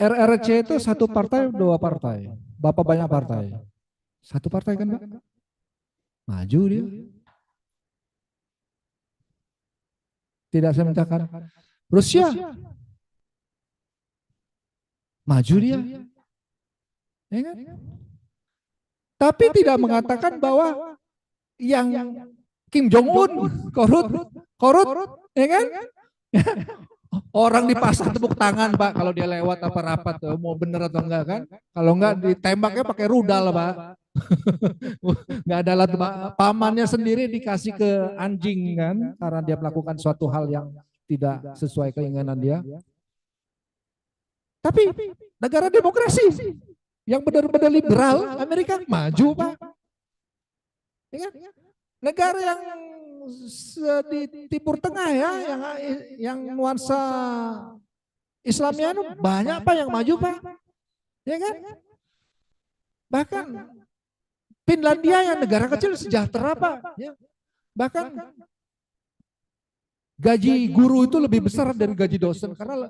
Speaker 2: RRC itu satu partai, 2 partai. Bapak banyak partai. Satu partai kan Pak? Maju dia. Tidak saya mintakan. Rusia. Maju dia. Ya kan? Tapi tidak mengatakan bahwa yang Kim Jong-un korut, ya kan? Orang di pasar tepuk tangan Pak kalau dia lewat apa rapat, mau bener atau enggak kan? Kalau enggak ditembaknya pakai rudal Pak. Enggak ada alat Pak. Pamannya sendiri dikasih ke anjing kan, karena dia melakukan suatu hal yang tidak sesuai keinginan dia. Tapi negara demokrasi yang benar-benar liberal, Amerika maju Pak. Ya kan? Negara yang di Timur Tengah ya, yang nuansa Islamnya itu banyak Pak yang maju Pak, ya kan? Bahkan Finlandia yang negara kecil sejahtera Pak, ya. Bahkan gaji guru itu lebih besar dari gaji dosen karena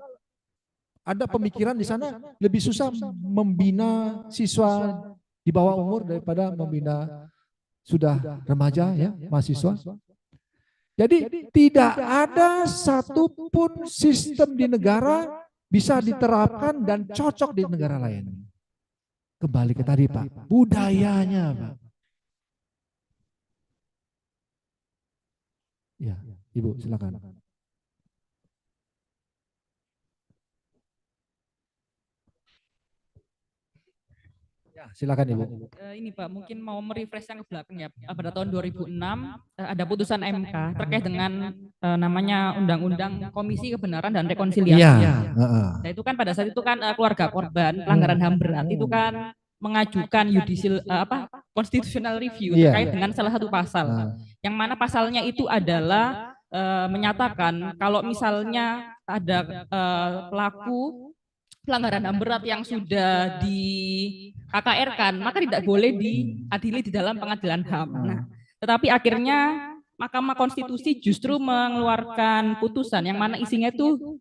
Speaker 2: ada pemikiran di sana lebih susah membina siswa di bawah umur daripada membina sudah remaja ya, mahasiswa. Jadi tidak ada satupun sistem di negara bisa diterapkan dan cocok di negara lain. Kembali ke tadi Pak, budayanya Pak. Ya, Ibu silakan. Silakan Ibu.
Speaker 6: Ini Pak, mungkin mau merefresh yang ke belakang ya. Pada tahun 2006 ada putusan MK terkait dengan namanya Undang-Undang Komisi Kebenaran dan Rekonsiliasi.
Speaker 2: Iya.
Speaker 6: Nah itu kan pada saat itu kan keluarga korban pelanggaran HAM berat itu kan mengajukan constitutional review terkait dengan salah satu pasal, yang mana pasalnya itu adalah menyatakan kalau misalnya ada pelaku pelanggaran HAM berat yang sudah di KKR-kan, maka tidak boleh diadili di dalam pengadilan HAM. Nah, tetapi akhirnya Mahkamah Konstitusi justru mengeluarkan putusan yang mana isinya itu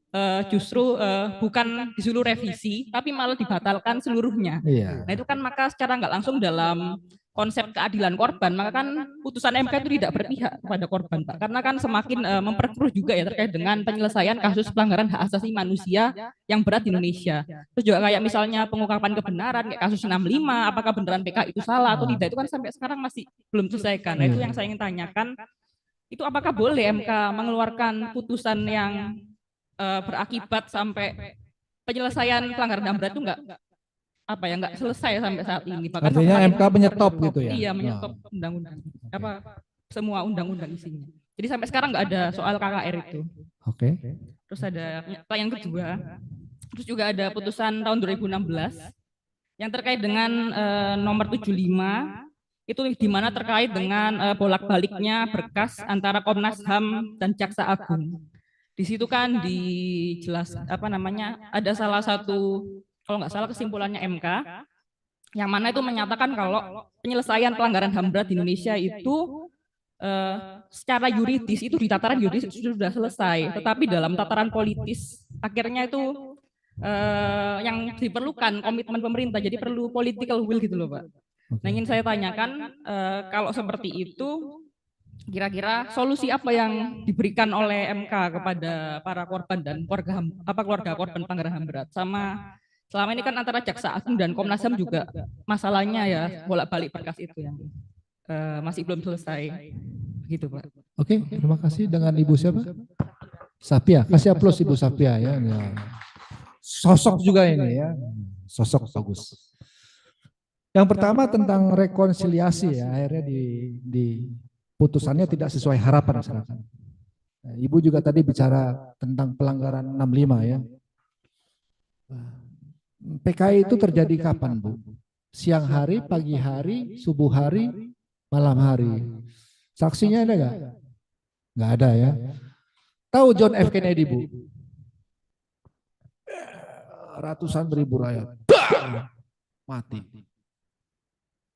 Speaker 6: justru bukan disuruh revisi, tapi malah dibatalkan seluruhnya.
Speaker 2: Iya.
Speaker 6: Nah itu kan maka secara nggak langsung dalam konsep keadilan korban, maka kan putusan MK itu tidak berpihak kepada korban, Pak. Karena kan semakin memperkeruh juga ya terkait dengan penyelesaian kasus pelanggaran hak asasi manusia yang berat di Indonesia. Terus juga kayak misalnya pengungkapan kebenaran, kayak kasus 65, apakah beneran PK itu salah atau tidak, itu kan sampai sekarang masih belum selesaikan. Nah itu yang saya ingin tanyakan, itu apakah boleh MK mengeluarkan putusan yang berakibat sampai penyelesaian pelanggaran HAM berat itu nggak selesai sampai saat ini. Bahkan
Speaker 2: Artinya
Speaker 6: semakin
Speaker 2: MK menyetop gitu ya?
Speaker 6: Iya, menyetop undang-undang. Semua undang-undang isinya. Jadi sampai sekarang nggak ada soal KKR itu.
Speaker 2: Oke.
Speaker 6: Terus ada yang kedua. Terus juga ada putusan tahun 2016 yang terkait dengan nomor 75 itu di mana terkait dengan bolak-baliknya berkas antara Komnas HAM dan Jaksa Agung. Di situ kan ada salah satu, kalau nggak salah kesimpulannya MK, yang mana itu menyatakan kalau penyelesaian pelanggaran HAM berat di Indonesia itu secara yuridis itu di tataran yuridis sudah selesai, tetapi dalam tataran politis akhirnya itu yang diperlukan komitmen pemerintah, jadi perlu political will gitu loh Pak. Nah ingin saya tanyakan, kalau seperti itu kira-kira solusi apa yang diberikan oleh MK kepada para korban dan keluarga korban pelanggaran HAM berat, sama selama ini kan antara Jaksa Agung dan Komnas HAM juga masalahnya ya bolak-balik berkas itu yang masih belum selesai gitu Pak.
Speaker 2: Oke, terima kasih. Dengan Ibu siapa? Sapia, kasih aplaus Ibu Sapia ya. Sosok juga ini ya, sosok bagus. Yang pertama tentang rekonsiliasi ya, akhirnya di putusannya tidak sesuai harapan masyarakat. Nah, Ibu juga tadi bicara tentang pelanggaran 65 ya. PKI itu terjadi kapan Bu? Siang hari, pagi hari, subuh hari, malam hari. Saksinya ada nggak? Nggak ada ya. Tahu John F. Kennedy Bu? Ratusan ribu rakyat mati.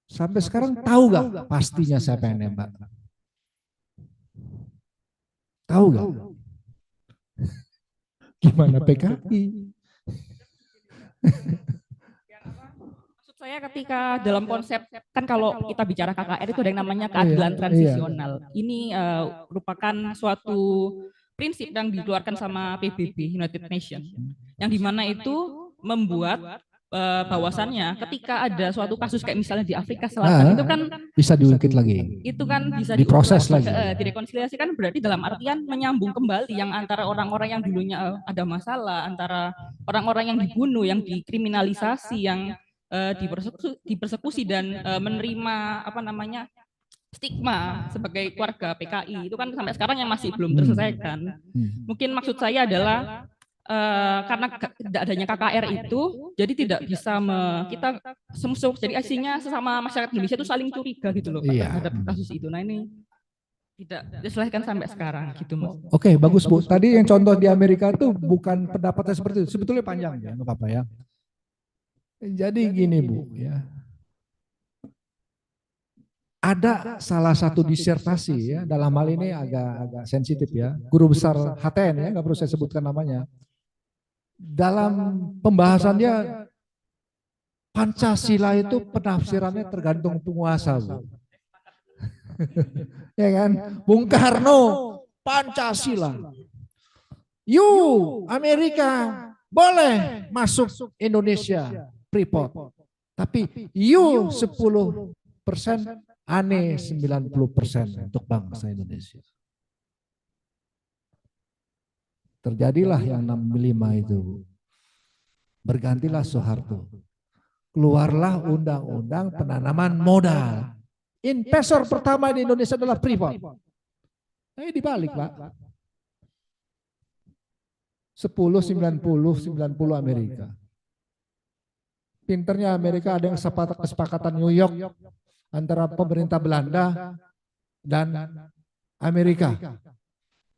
Speaker 2: Sampai sekarang tahu gak pastinya siapa yang nembak? Tahu gak? Gimana PKI?
Speaker 6: Maksud saya ketika dalam konsep, kan kalau kita bicara KKR itu ada yang namanya keadilan transisional. Ini merupakan suatu prinsip yang dikeluarkan sama PBB, United Nations. Yang dimana itu membuat bahwasannya ketika ada suatu kasus kayak misalnya di Afrika Selatan itu kan
Speaker 2: bisa diungkit lagi.
Speaker 6: Itu kan bisa
Speaker 2: diproses lagi.
Speaker 6: Direkonsiliasikan berarti dalam artian menyambung kembali yang antara orang-orang yang dulunya ada masalah, antara orang-orang yang dibunuh, yang dikriminalisasi, yang dipersekusi dan menerima stigma sebagai keluarga PKI itu kan sampai sekarang yang masih belum terselesaikan. Mungkin maksud saya adalah karena tidak adanya KKR itu, jadi tidak bisa kita jadi aslinya sesama masyarakat Indonesia itu saling curiga gitu loh terhadap kasus itu. Nah ini tidak diselesaikan sampai sekarang gitu Mas.
Speaker 2: Oke, bagus Bu. Tadi yang contoh di Amerika itu bukan pendapatnya seperti itu, sebetulnya panjang ya, nggak apa-apa ya. Jadi gini Bu ya. Ada salah satu disertasi ya, dalam hal ini agak sensitif ya, guru besar HTN ya, nggak perlu saya sebutkan namanya. Dalam pembahasannya Pancasila itu penafsirannya tergantung penguasa Bu. Ya kan? Bung Karno Pancasila. Amerika boleh masuk Indonesia Freeport. Tapi 10% aneh 90% untuk bangsa Indonesia. Terjadilah yang 65 itu. Bergantilah Soeharto. Keluarlah undang-undang penanaman modal. Investor pertama di Indonesia adalah Freeport. Dibalik Pak. 90 Amerika. Pinternya Amerika ada yang kesepakatan New York antara pemerintah Belanda dan Amerika.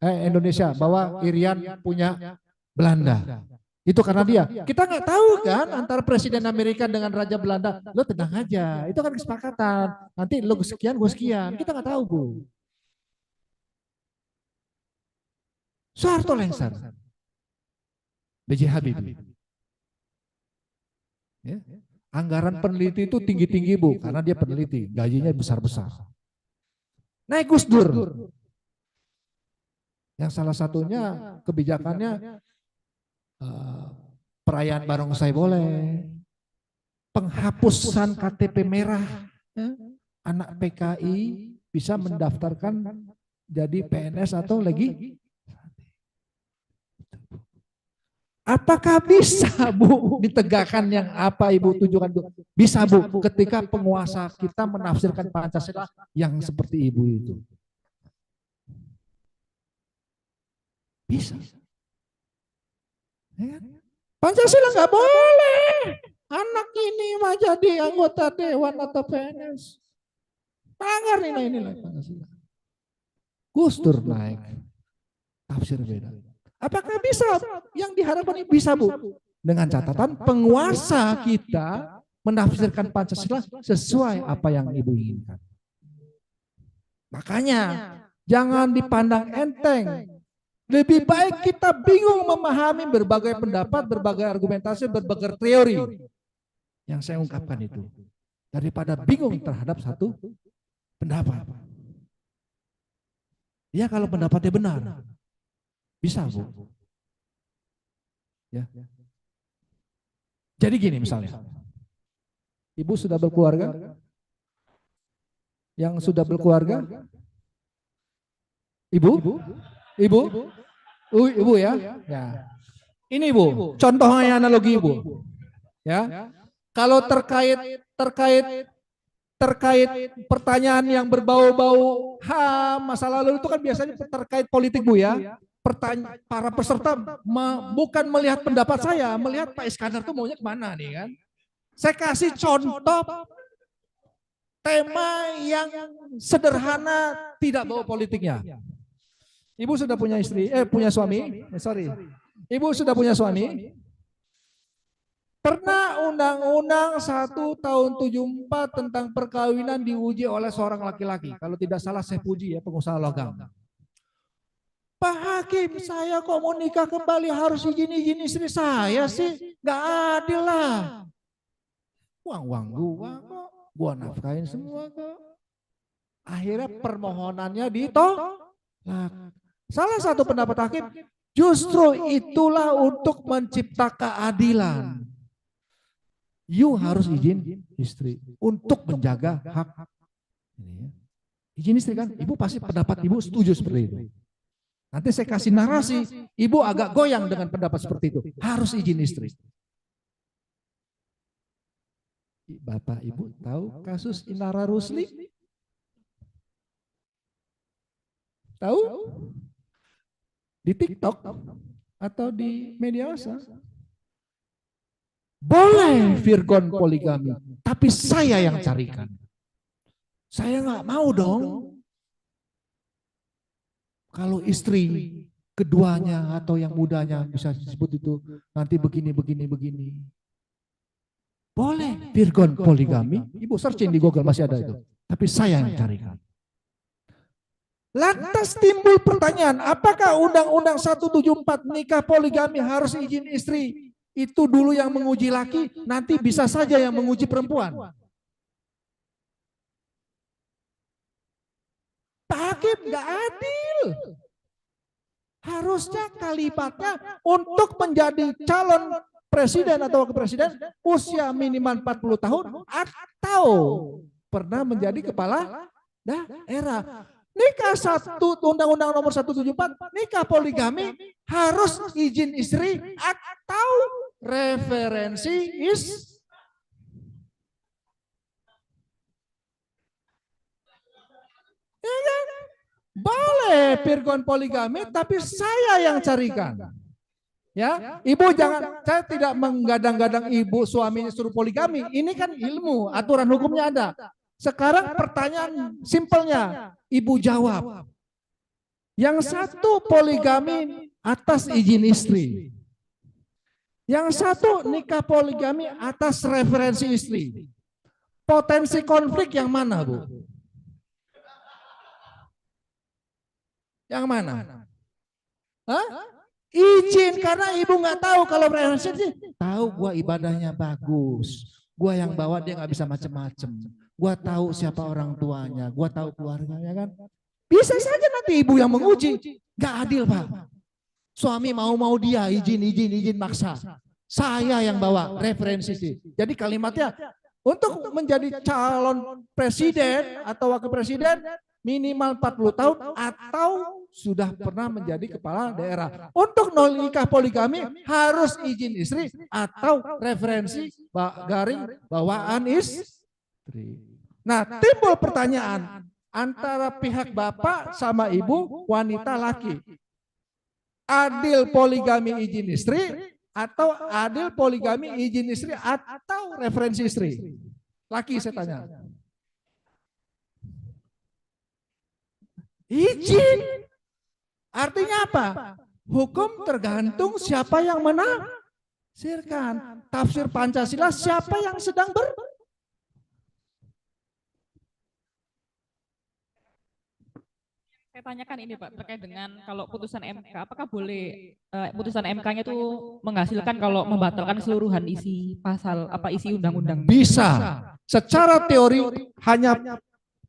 Speaker 2: Indonesia, bahwa Irian punya Belanda. Itu karena dia. Kita nggak tahu kan antara Presiden Amerika dengan Raja Belanda. Lo tenang aja, itu kan kesepakatan. Nanti lo sekian, gue sekian. Kita nggak tahu, Bu. Soeharto lengser. B.J. Habibie. Ya. Anggaran peneliti itu tinggi-tinggi, Bu, karena dia peneliti, gajinya besar-besar. Naik Gus Dur. Yang salah satunya kebijakannya perayaan barongsai boleh, penghapusan KTP merah, anak PKI bisa mendaftarkan jadi PNS atau lagi. Apakah bisa, Bu, ditegakkan yang apa Ibu tujukan? Bisa, Bu, ketika penguasa kita menafsirkan Pancasila yang seperti Ibu itu. Bisa. Ya. Pancasila nggak boleh. Anak ini mah jadi anggota dewan atau PNS. Melanggar nilai-nilai Pancasila. Gus Dur naik. Tafsir beda. Apakah bisa? Yang diharapkan ini bisa, Bu. Dengan catatan penguasa kita menafsirkan Pancasila sesuai apa yang Ibu inginkan. Makanya jangan dipandang enteng. Lebih baik kita bingung memahami berbagai pendapat, berbagai argumentasi, berbagai teori. Yang saya ungkapkan itu. Daripada bingung terhadap satu pendapat. Ya kalau pendapatnya benar. Bisa, Bu. Ya. Jadi gini misalnya. Ibu sudah berkeluarga? Yang sudah berkeluarga? Ibu? Ibu? Ibu ya? Ya. Ini Bu, contohnya analogi Ibu. Ya. Kalau terkait pertanyaan yang berbau-bau HAM masa lalu itu kan biasanya terkait politik Bu ya. Para peserta bukan melihat pendapat saya, melihat Pak Iskandar tuh maunya kemana nih kan. Saya kasih contoh tema yang sederhana tidak bawa politiknya. Ibu sudah punya istri, punya suami, Ibu sudah punya suami. Pernah Undang-Undang 1 tahun 74 tentang perkawinan diuji oleh seorang laki-laki. Kalau tidak salah saya puji ya, pengusaha logam. Pak Hakim, saya kok mau nikah kembali harus izin istri saya sih? Gak adil lah. Uang gua nafkahin semua kok. Akhirnya permohonannya ditolak. Salah satu pendapat hakim, justru itulah untuk mencipta keadilan. You harus izin istri untuk menjaga hak. Izin istri kan? Ibu pasti pendapat Ibu setuju seperti itu. Nanti saya kasih narasi, Ibu agak goyang dengan pendapat seperti itu. Harus izin istri. Bapak Ibu tahu kasus Inara Rusli? Tahu? Di TikTok atau di media massa? Boleh Virgon poligami, tapi saya yang carikan. Saya nggak mau dong. Kalau istri keduanya atau yang mudanya bisa disebut itu nanti begini. Boleh Virgon poligami. Ibu searching di Google masih ada itu. Tapi saya yang carikan. Lantas timbul pertanyaan, apakah Undang-Undang 174 nikah poligami harus izin istri? Itu dulu yang menguji laki, nanti bisa saja yang menguji perempuan. Pak Hakim nggak adil. Harusnya kalimatnya untuk menjadi calon presiden atau wakil presiden usia minimal 40 tahun atau pernah menjadi kepala daerah. Nikah Undang-Undang nomor 174, nikah poligami harus izin istri atau referensi boleh Virgon poligami, tapi saya yang carikan. Ya, Ibu jangan, saya tidak menggadang-gadang Ibu suaminya suruh poligami. Ini kan ilmu, aturan hukumnya ada. Sekarang pertanyaan simpelnya, Ibu jawab. Yang satu poligami atas izin istri. Yang satu nikah poligami atas referensi istri. Potensi konflik yang mana, Bu? Yang mana? Hah? Izin, karena ibu nggak tahu kalau referensi. Tahu gua ibadahnya bagus. Gua yang bawa dia nggak bisa macem-macem. Gua tahu siapa orang tuanya. Gua tahu keluarganya kan. Bisa saja nanti ibu yang menguji. Nggak adil, Pak. Suami mau dia izin maksa. Saya yang bawa referensi sih. Jadi kalimatnya untuk menjadi calon presiden atau wakil presiden minimal 40 tahun atau sudah pernah menjadi kepala daerah. Untuk nikah poligami harus izin istri atau referensi garing bawaan istri. Nah, timbul pertanyaan antara pihak bapak sama ibu, wanita laki. Adil poligami izin istri atau adil poligami izin istri atau referensi istri? Laki saya tanya. Izin. Artinya apa? Hukum tergantung siapa yang menafsirkan. Tafsir Pancasila siapa yang sedang
Speaker 6: Saya tanyakan ini Pak, terkait dengan kalau putusan MK, apakah boleh putusan MK-nya itu menghasilkan kalau membatalkan keseluruhan isi pasal apa isi undang-undang?
Speaker 2: Bisa. Secara teori hanya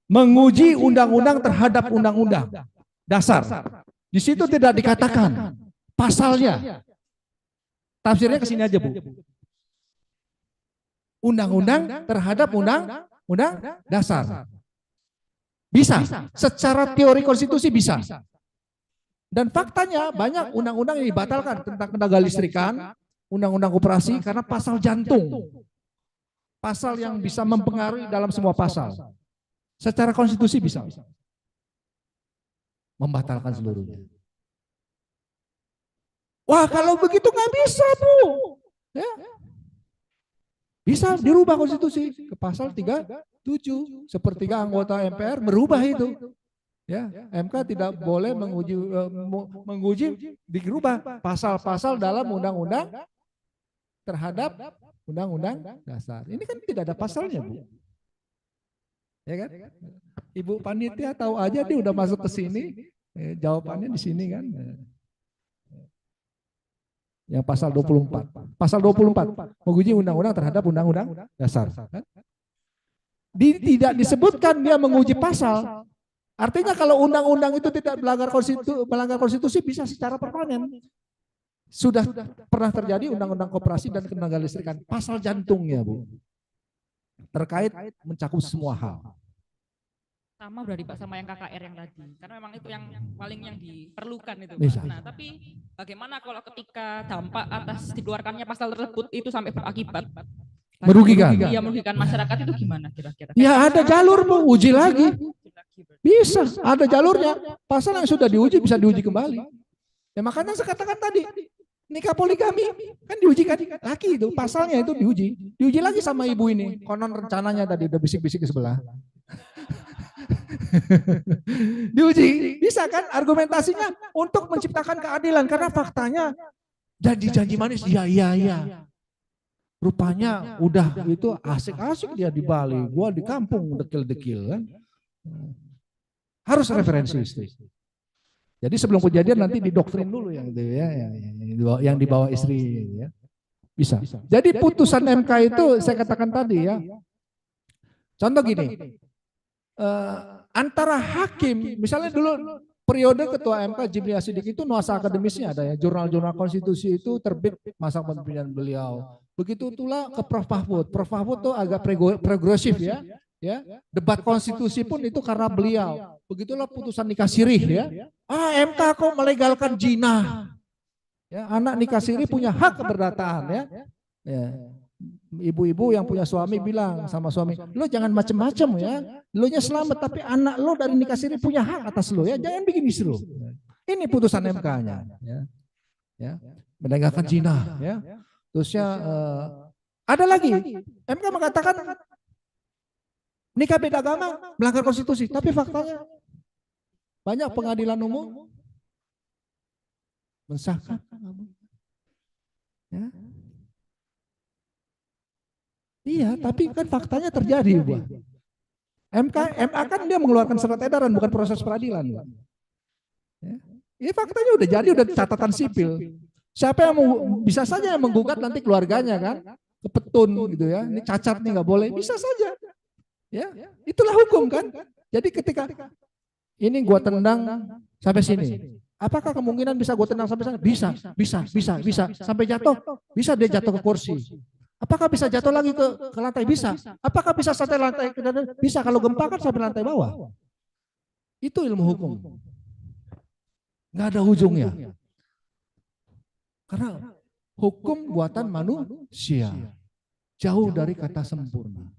Speaker 2: menguji undang-undang terhadap undang-undang dasar. Di situ tidak dikatakan pasalnya. Tafsirnya ke sini aja, Bu. Undang-undang terhadap undang-undang dasar. Bisa, secara teori konstitusi bisa. Dan faktanya banyak undang-undang yang dibatalkan tentang tenaga listrikan, undang-undang koperasi karena pasal jantung. Pasal yang bisa mempengaruhi dalam semua pasal. Secara konstitusi bisa. Membatalkan seluruhnya. Wah, kalau begitu nggak bisa, Bu. Ya. Bisa dirubah konstitusi ke pasal 37, sepertiga anggota MPR merubah itu. Ya, MK tidak boleh menguji dirubah pasal-pasal dalam undang-undang terhadap undang-undang dasar. Ini kan tidak ada pasalnya, Bu. Ya kan? Ibu panitia tahu aja dia udah masuk ke sini, jawabannya di sini kan. Yang pasal 24. Pasal 24 menguji undang-undang terhadap undang-undang dasar. Tidak disebutkan dia menguji pasal. Artinya kalau undang-undang itu tidak melanggar konstitusi bisa secara permanen. Sudah pernah terjadi undang-undang koperasi dan ketenaga listrikan. Pasal jantungnya, Bu. Terkait mencakup semua hal.
Speaker 6: Sama berarti Pak sama yang KKR yang tadi. Karena memang itu yang paling yang diperlukan itu Pak.
Speaker 2: Bisa.
Speaker 6: Nah, tapi bagaimana kalau ketika dampak atas dikeluarkannya pasal tersebut itu sampai berakibat
Speaker 2: Merugikan.
Speaker 6: Iya, merugikan masyarakat itu gimana kira-kira?
Speaker 2: Ya ada jalur, Bu, uji lagi. Bisa, ada jalurnya. Pasal yang sudah diuji bisa diuji kembali. Ya makanya saya katakan tadi, nikah poligami kan diuji kan laki itu, pasalnya itu diuji. Diuji lagi sama ibu ini. Konon rencananya tadi udah bisik-bisik ke sebelah. Diuji, bisa kan argumentasinya untuk menciptakan keadilan karena faktanya janji-janji manis iya. Rupanya udah itu asik-asik dia di Bali, gua di kampung dekil-dekil kan. Harus referensi istri. Jadi sebelum kejadian nanti didoktrin dulu yang itu ya, yang dibawa istri ya. Bisa. Jadi putusan MK itu saya katakan tadi ya. Contoh gini. Antara hakim, misalnya dulu periode ketua MK Jimli Asidik itu nuansa akademisnya ada ya, jurnal-jurnal konstitusi itu terbit masa kepemimpinan beliau. Begitu itulah ke Prof. Mahfud. Prof. Mahfud tuh agak progresif ya. Debat konstitusi pun itu karena beliau. Begitulah putusan nikah sirih ya. MK kok melegalkan zina. Ya, anak nikah sirih punya hak keberdataan ya. Ibu-ibu yang punya suami bilang sama suami, lo jangan macem-macem ya, lo nya selamat tapi anak lo dari nikah siri punya hak atas lo ya, jangan bikin istri lo. Ini putusan MK-nya, ya, menegakkan zina, ya. Terusnya ada lagi, MK mengatakan nikah beda agama melanggar konstitusi, tapi faktanya banyak pengadilan umum Mensahkan. Ya. Iya, tapi kan faktanya terjadi, Bu. MA kan dia mengeluarkan surat edaran, bukan proses peradilan, Bu. Ya. Ini faktanya udah jadi, udah catatan sipil. Siapa yang bisa saja yang menggugat nanti keluarganya kan, ke petun gitu ya. Ini cacat nih nggak boleh, bisa saja. Ya, itulah hukum kan. Jadi ketika ini gua tendang sampai sini, apakah kemungkinan bisa gua tendang sampai sana? Bisa sampai jatuh, bisa dia jatuh ke kursi. Apakah bisa jatuh lagi ke lantai? Bisa. Apakah bisa sampai lantai ke dalam? Bisa. Kalau gempa kan sampai lantai bawah. Itu ilmu hukum. Nggak ada ujungnya. Karena hukum buatan manusia jauh dari kata sempurna.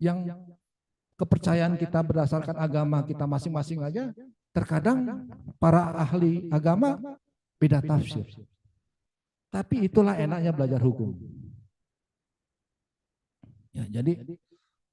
Speaker 2: Yang kepercayaan kita berdasarkan agama kita masing-masing aja, terkadang para ahli agama beda tafsir. Tapi itulah enaknya belajar hukum. Ya, jadi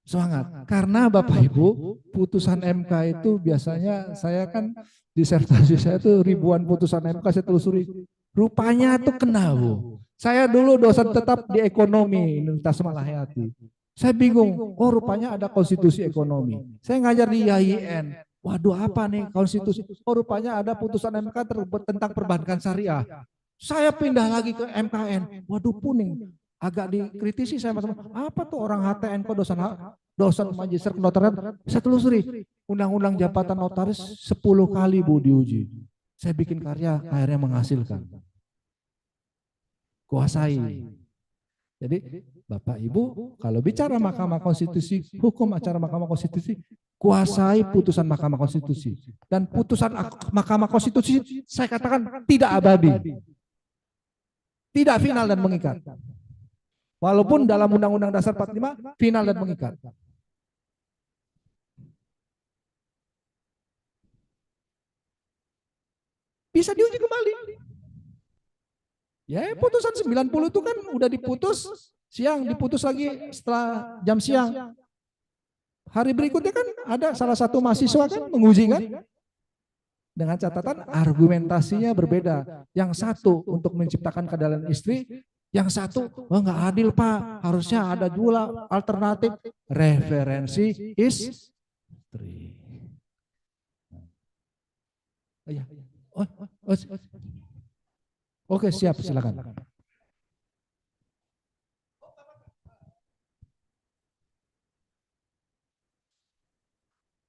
Speaker 2: semangat. Karena Bapak Ibu, putusan MK itu biasanya saya kan disertasi saya itu ribuan putusan MK saya telusuri. Rupanya itu kena, Bu. Saya dulu dosen tetap di ekonomi Universitas Malahayati. Saya bingung, oh rupanya ada konstitusi ekonomi. Saya ngajar di IAIN. Waduh apa nih konstitusi? Oh rupanya ada putusan MK tentang perbankan syariah. Saya pindah lagi ke MKN. Waduh puning. Agak dikritisi saya apa tuh orang HTN kok dosen magister kenotarian. Saya telusuri undang-undang jabatan notaris 10 kali Bu diuji. Saya bikin karya akhirnya menghasilkan. Kuasai. Jadi Bapak Ibu kalau bicara Mahkamah Konstitusi, hukum acara Mahkamah Konstitusi, kuasai putusan Mahkamah Konstitusi. Dan putusan Mahkamah Konstitusi saya katakan tidak abadi. Tidak final dan mengikat. Walaupun dalam Undang-Undang Dasar 45 final dan mengikat. Bisa diuji kembali. Ya putusan 90 itu kan udah diputus siang, diputus lagi setelah jam siang. Hari berikutnya kan ada salah satu mahasiswa kan menguji kan. Dengan catatan argumentasinya berbeda. Yang satu untuk menciptakan keadilan istri, yang satu, oh nggak adil Pak, harusnya ada juga alternatif referensi istri. Oh, ya. Oke siap silakan.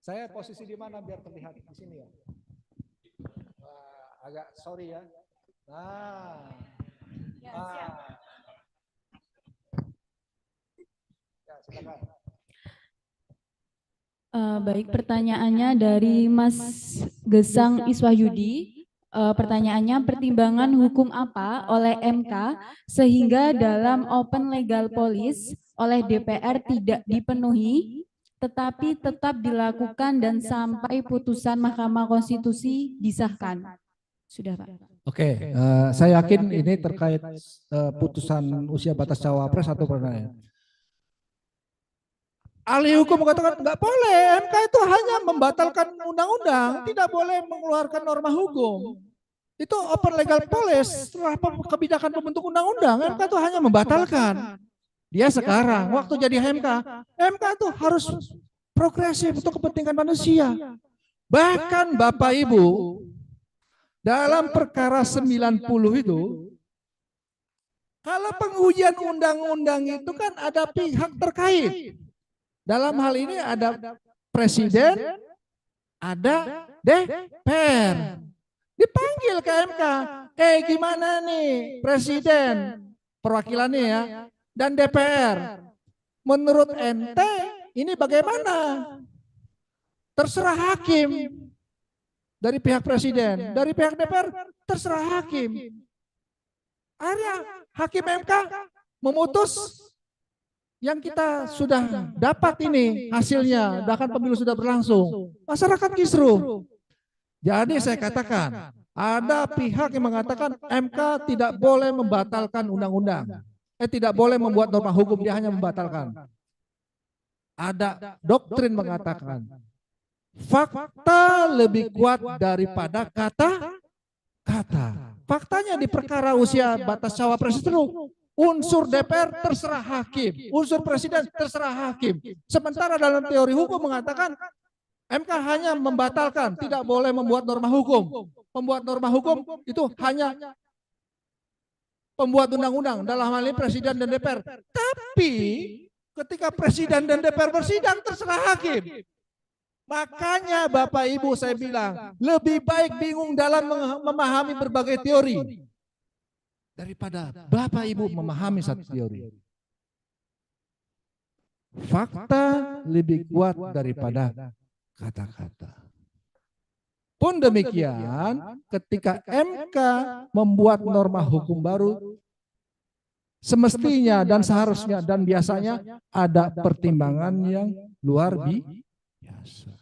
Speaker 2: Saya posisi di mana biar terlihat di sini ya? Agak sorry ya. Nah. Ya, silakan.
Speaker 1: Baik, pertanyaannya dari Mas Gesang Iswahyudi. Pertanyaannya, pertimbangan hukum apa oleh MK sehingga dalam open legal policy oleh DPR tidak dipenuhi, tetapi tetap dilakukan dan sampai putusan Mahkamah Konstitusi disahkan? Sudah Pak.
Speaker 2: Oke, saya yakin ini terkait putusan usia batas cawapres atau pernah. Ahli hukum mengatakan nggak boleh, MK itu hanya membatalkan undang-undang, tidak boleh mengeluarkan norma hukum. Itu open legal policy setelah kebijakan pembentuk undang-undang, MK itu hanya membatalkan. Dia sekarang waktu jadi MK itu harus progresif untuk kepentingan manusia. Bahkan Bapak Ibu, dalam perkara 90 itu, kalau pengujian undang-undang itu kan ada pihak terkait. Dalam hal ini ada presiden, ada DPR. Dipanggil ke MK. Gimana nih presiden, perwakilannya ya, dan DPR. Menurut ente ini bagaimana? Terserah hakim. Dari pihak presiden, dari pihak DPR, terserah hakim. Akhirnya hakim MK memutus yang kita sudah dapat ini hasilnya, bahkan pemilu sudah berlangsung. Masyarakat kisruh. Jadi saya katakan, ada pihak yang mengatakan MK tidak boleh membatalkan undang-undang. Tidak boleh membuat norma hukum, dia hanya membatalkan. Ada doktrin mengatakan, fakta lebih kuat daripada kata-kata. Faktanya di perkara usia batas cawapres itu unsur DPR terserah hakim, unsur presiden terserah hakim. Sementara dalam teori hukum mengatakan MK hanya membatalkan, tidak boleh membuat norma hukum. Pembuat norma hukum itu hanya pembuat undang-undang, dalam hal ini presiden dan DPR. Tapi ketika presiden dan DPR bersidang terserah hakim. Makanya Bapak Ibu saya bilang, lebih baik bingung dalam memahami berbagai teori daripada Bapak Ibu memahami satu teori. Fakta lebih kuat daripada kata-kata. Pun demikian, ketika MK membuat norma hukum baru, semestinya dan seharusnya dan biasanya ada pertimbangan yang luar biasa.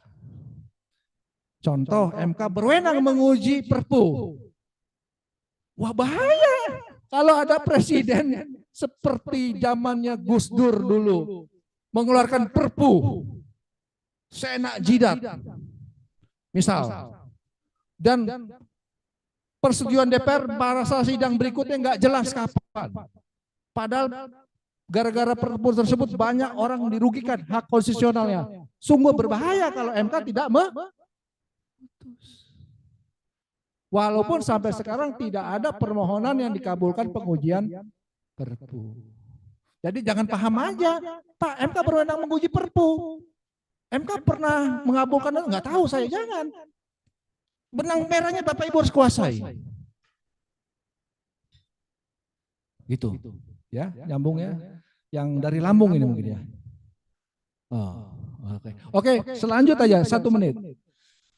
Speaker 2: Contoh, MK berwenang menguji Perpu. Wah, bahaya kalau ada presiden seperti zamannya Gus Dur dulu mengeluarkan Perpu seenak jidat misal, dan persetujuan DPR pada sidang berikutnya nggak jelas kapan, padahal gara-gara Perpu tersebut banyak orang dirugikan hak konstitusionalnya. Sungguh berbahaya kalau MK tidak walaupun sampai sekarang tidak ada permohonan yang dikabulkan pengujian Perpu. Jadi jangan paham aja, Pak, MK berwenang menguji Perpu. MK pernah mengabulkan, nggak tahu saya, jangan. Benang merahnya Bapak Ibu harus kuasai. Gitu. Ya, nyambung ya. Yang dari lambung ini mungkin ya. Oh, oke, selanjut aja 1 menit.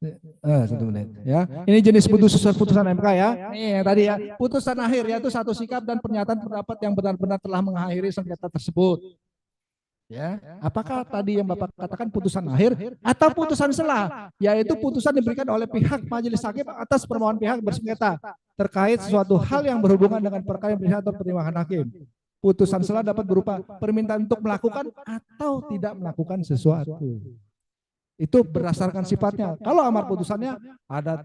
Speaker 2: 1 menit ya. Ini jenis putusan MK ya. Ini yang tadi ya. Putusan akhir yaitu satu sikap dan pernyataan pendapat yang benar-benar telah mengakhiri sengketa tersebut. Ya, apakah tadi yang Bapak katakan putusan akhir atau putusan selah, yaitu putusan diberikan oleh pihak majelis hakim atas permohonan pihak bersengketa terkait sesuatu hal yang berhubungan dengan perkara yang atau pertimbangan hakim. Putusan selah dapat berupa permintaan untuk melakukan atau tidak melakukan sesuatu. Itu berdasarkan sifatnya. Kalau amar putusannya ada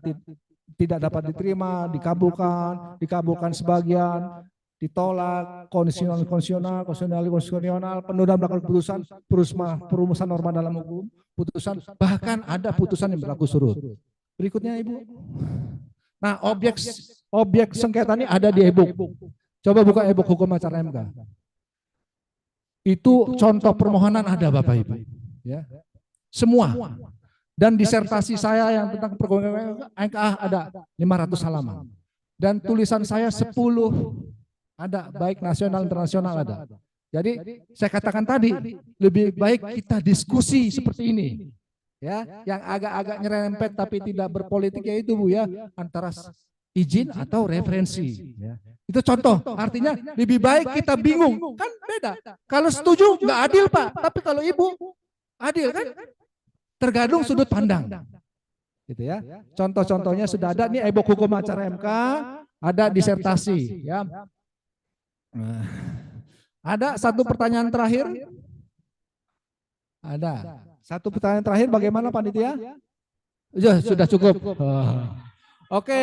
Speaker 2: tidak dapat diterima, dikabulkan sebagian, ditolak, konstitusional, penundaan melakukan putusan, perumusan norma dalam hukum, putusan, bahkan ada putusan yang berlaku surut. Berikutnya Ibu. Nah, objek sengketa ini ada di e-book. Coba buka e-book hukum acara MK. Itu contoh permohonan ada Bapak Ibu. Ya. Semua. Dan disertasi saya yang tentang permohonan MK ada 500 halaman. Dan tulisan saya 10 ada, baik nasional internasional ada. Jadi saya katakan tadi, lebih baik kita diskusi seperti ini. Ya, yang agak-agak nyerempet tapi tidak berpolitik yaitu Bu ya, antara izin atau referensi. Ya. Itu contoh, artinya lebih baik kita bingung, kan beda. Kalau setuju nggak adil Pak, tapi kalau Ibu adil kan? Tergantung sudut pandang. Gitu ya. Contoh-contohnya sudah ada nih e-book hukum acara MK, ada disertasi ya. Ada satu pertanyaan terakhir? Ada. Satu pertanyaan terakhir bagaimana panitia? Sudah cukup. Oke,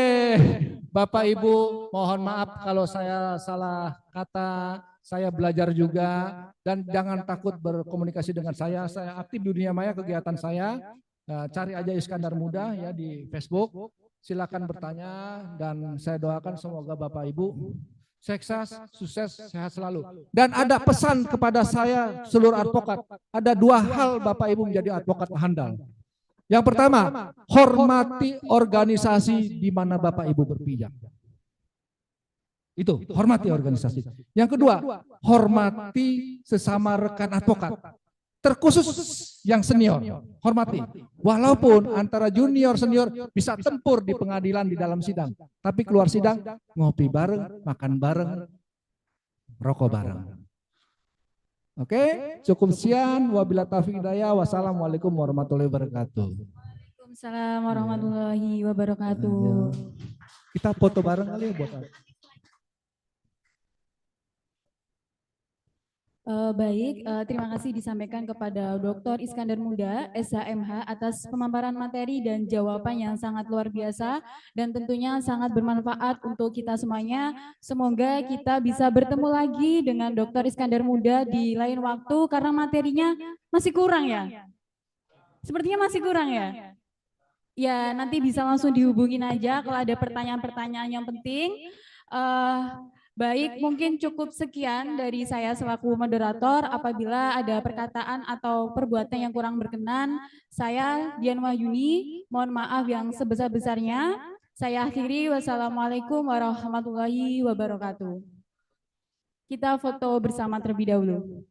Speaker 2: Bapak Ibu, mohon maaf kalau saya salah kata. Saya belajar juga dan jangan takut berkomunikasi dengan saya. Saya aktif di dunia maya, kegiatan saya. Cari aja Iskandar Muda ya di Facebook. Silakan bertanya dan saya doakan semoga Bapak Ibu sukses, sehat selalu. Dan ada pesan kepada saya seluruh advokat. Ada 2 hal Bapak Ibu menjadi advokat handal. Yang pertama, hormati organisasi di mana Bapak Ibu berpijak. Itu, hormati organisasi. Yang kedua, hormati sesama rekan advokat. Terkhusus yang senior, hormati. Walaupun antara junior senior bisa tempur di pengadilan di dalam sidang, tapi keluar sidang ngopi bareng, makan bareng, rokok bareng. Oke, cukup sekian. Wabillahi taufiq hidayah. Wassalamualaikum warahmatullahi wabarakatuh.
Speaker 1: Waalaikumsalam warahmatullahi wabarakatuh.
Speaker 2: Kita foto bareng kali ya buat
Speaker 1: Baik, terima kasih disampaikan kepada Dr. Iskandar Muda, SHMH, atas pemaparan materi dan jawaban yang sangat luar biasa dan tentunya sangat bermanfaat untuk kita semuanya. Semoga kita bisa bertemu lagi dengan Dr. Iskandar Muda di lain waktu karena materinya masih kurang ya. Sepertinya masih kurang ya. Ya, nanti bisa langsung dihubungin aja kalau ada pertanyaan-pertanyaan yang penting. Eh, Baik, mungkin cukup sekian dari saya selaku moderator. Apabila ada perkataan atau perbuatan yang kurang berkenan, saya Dian Wahyuni, mohon maaf yang sebesar-besarnya. Saya akhiri, wassalamualaikum warahmatullahi wabarakatuh. Kita foto bersama terlebih dahulu.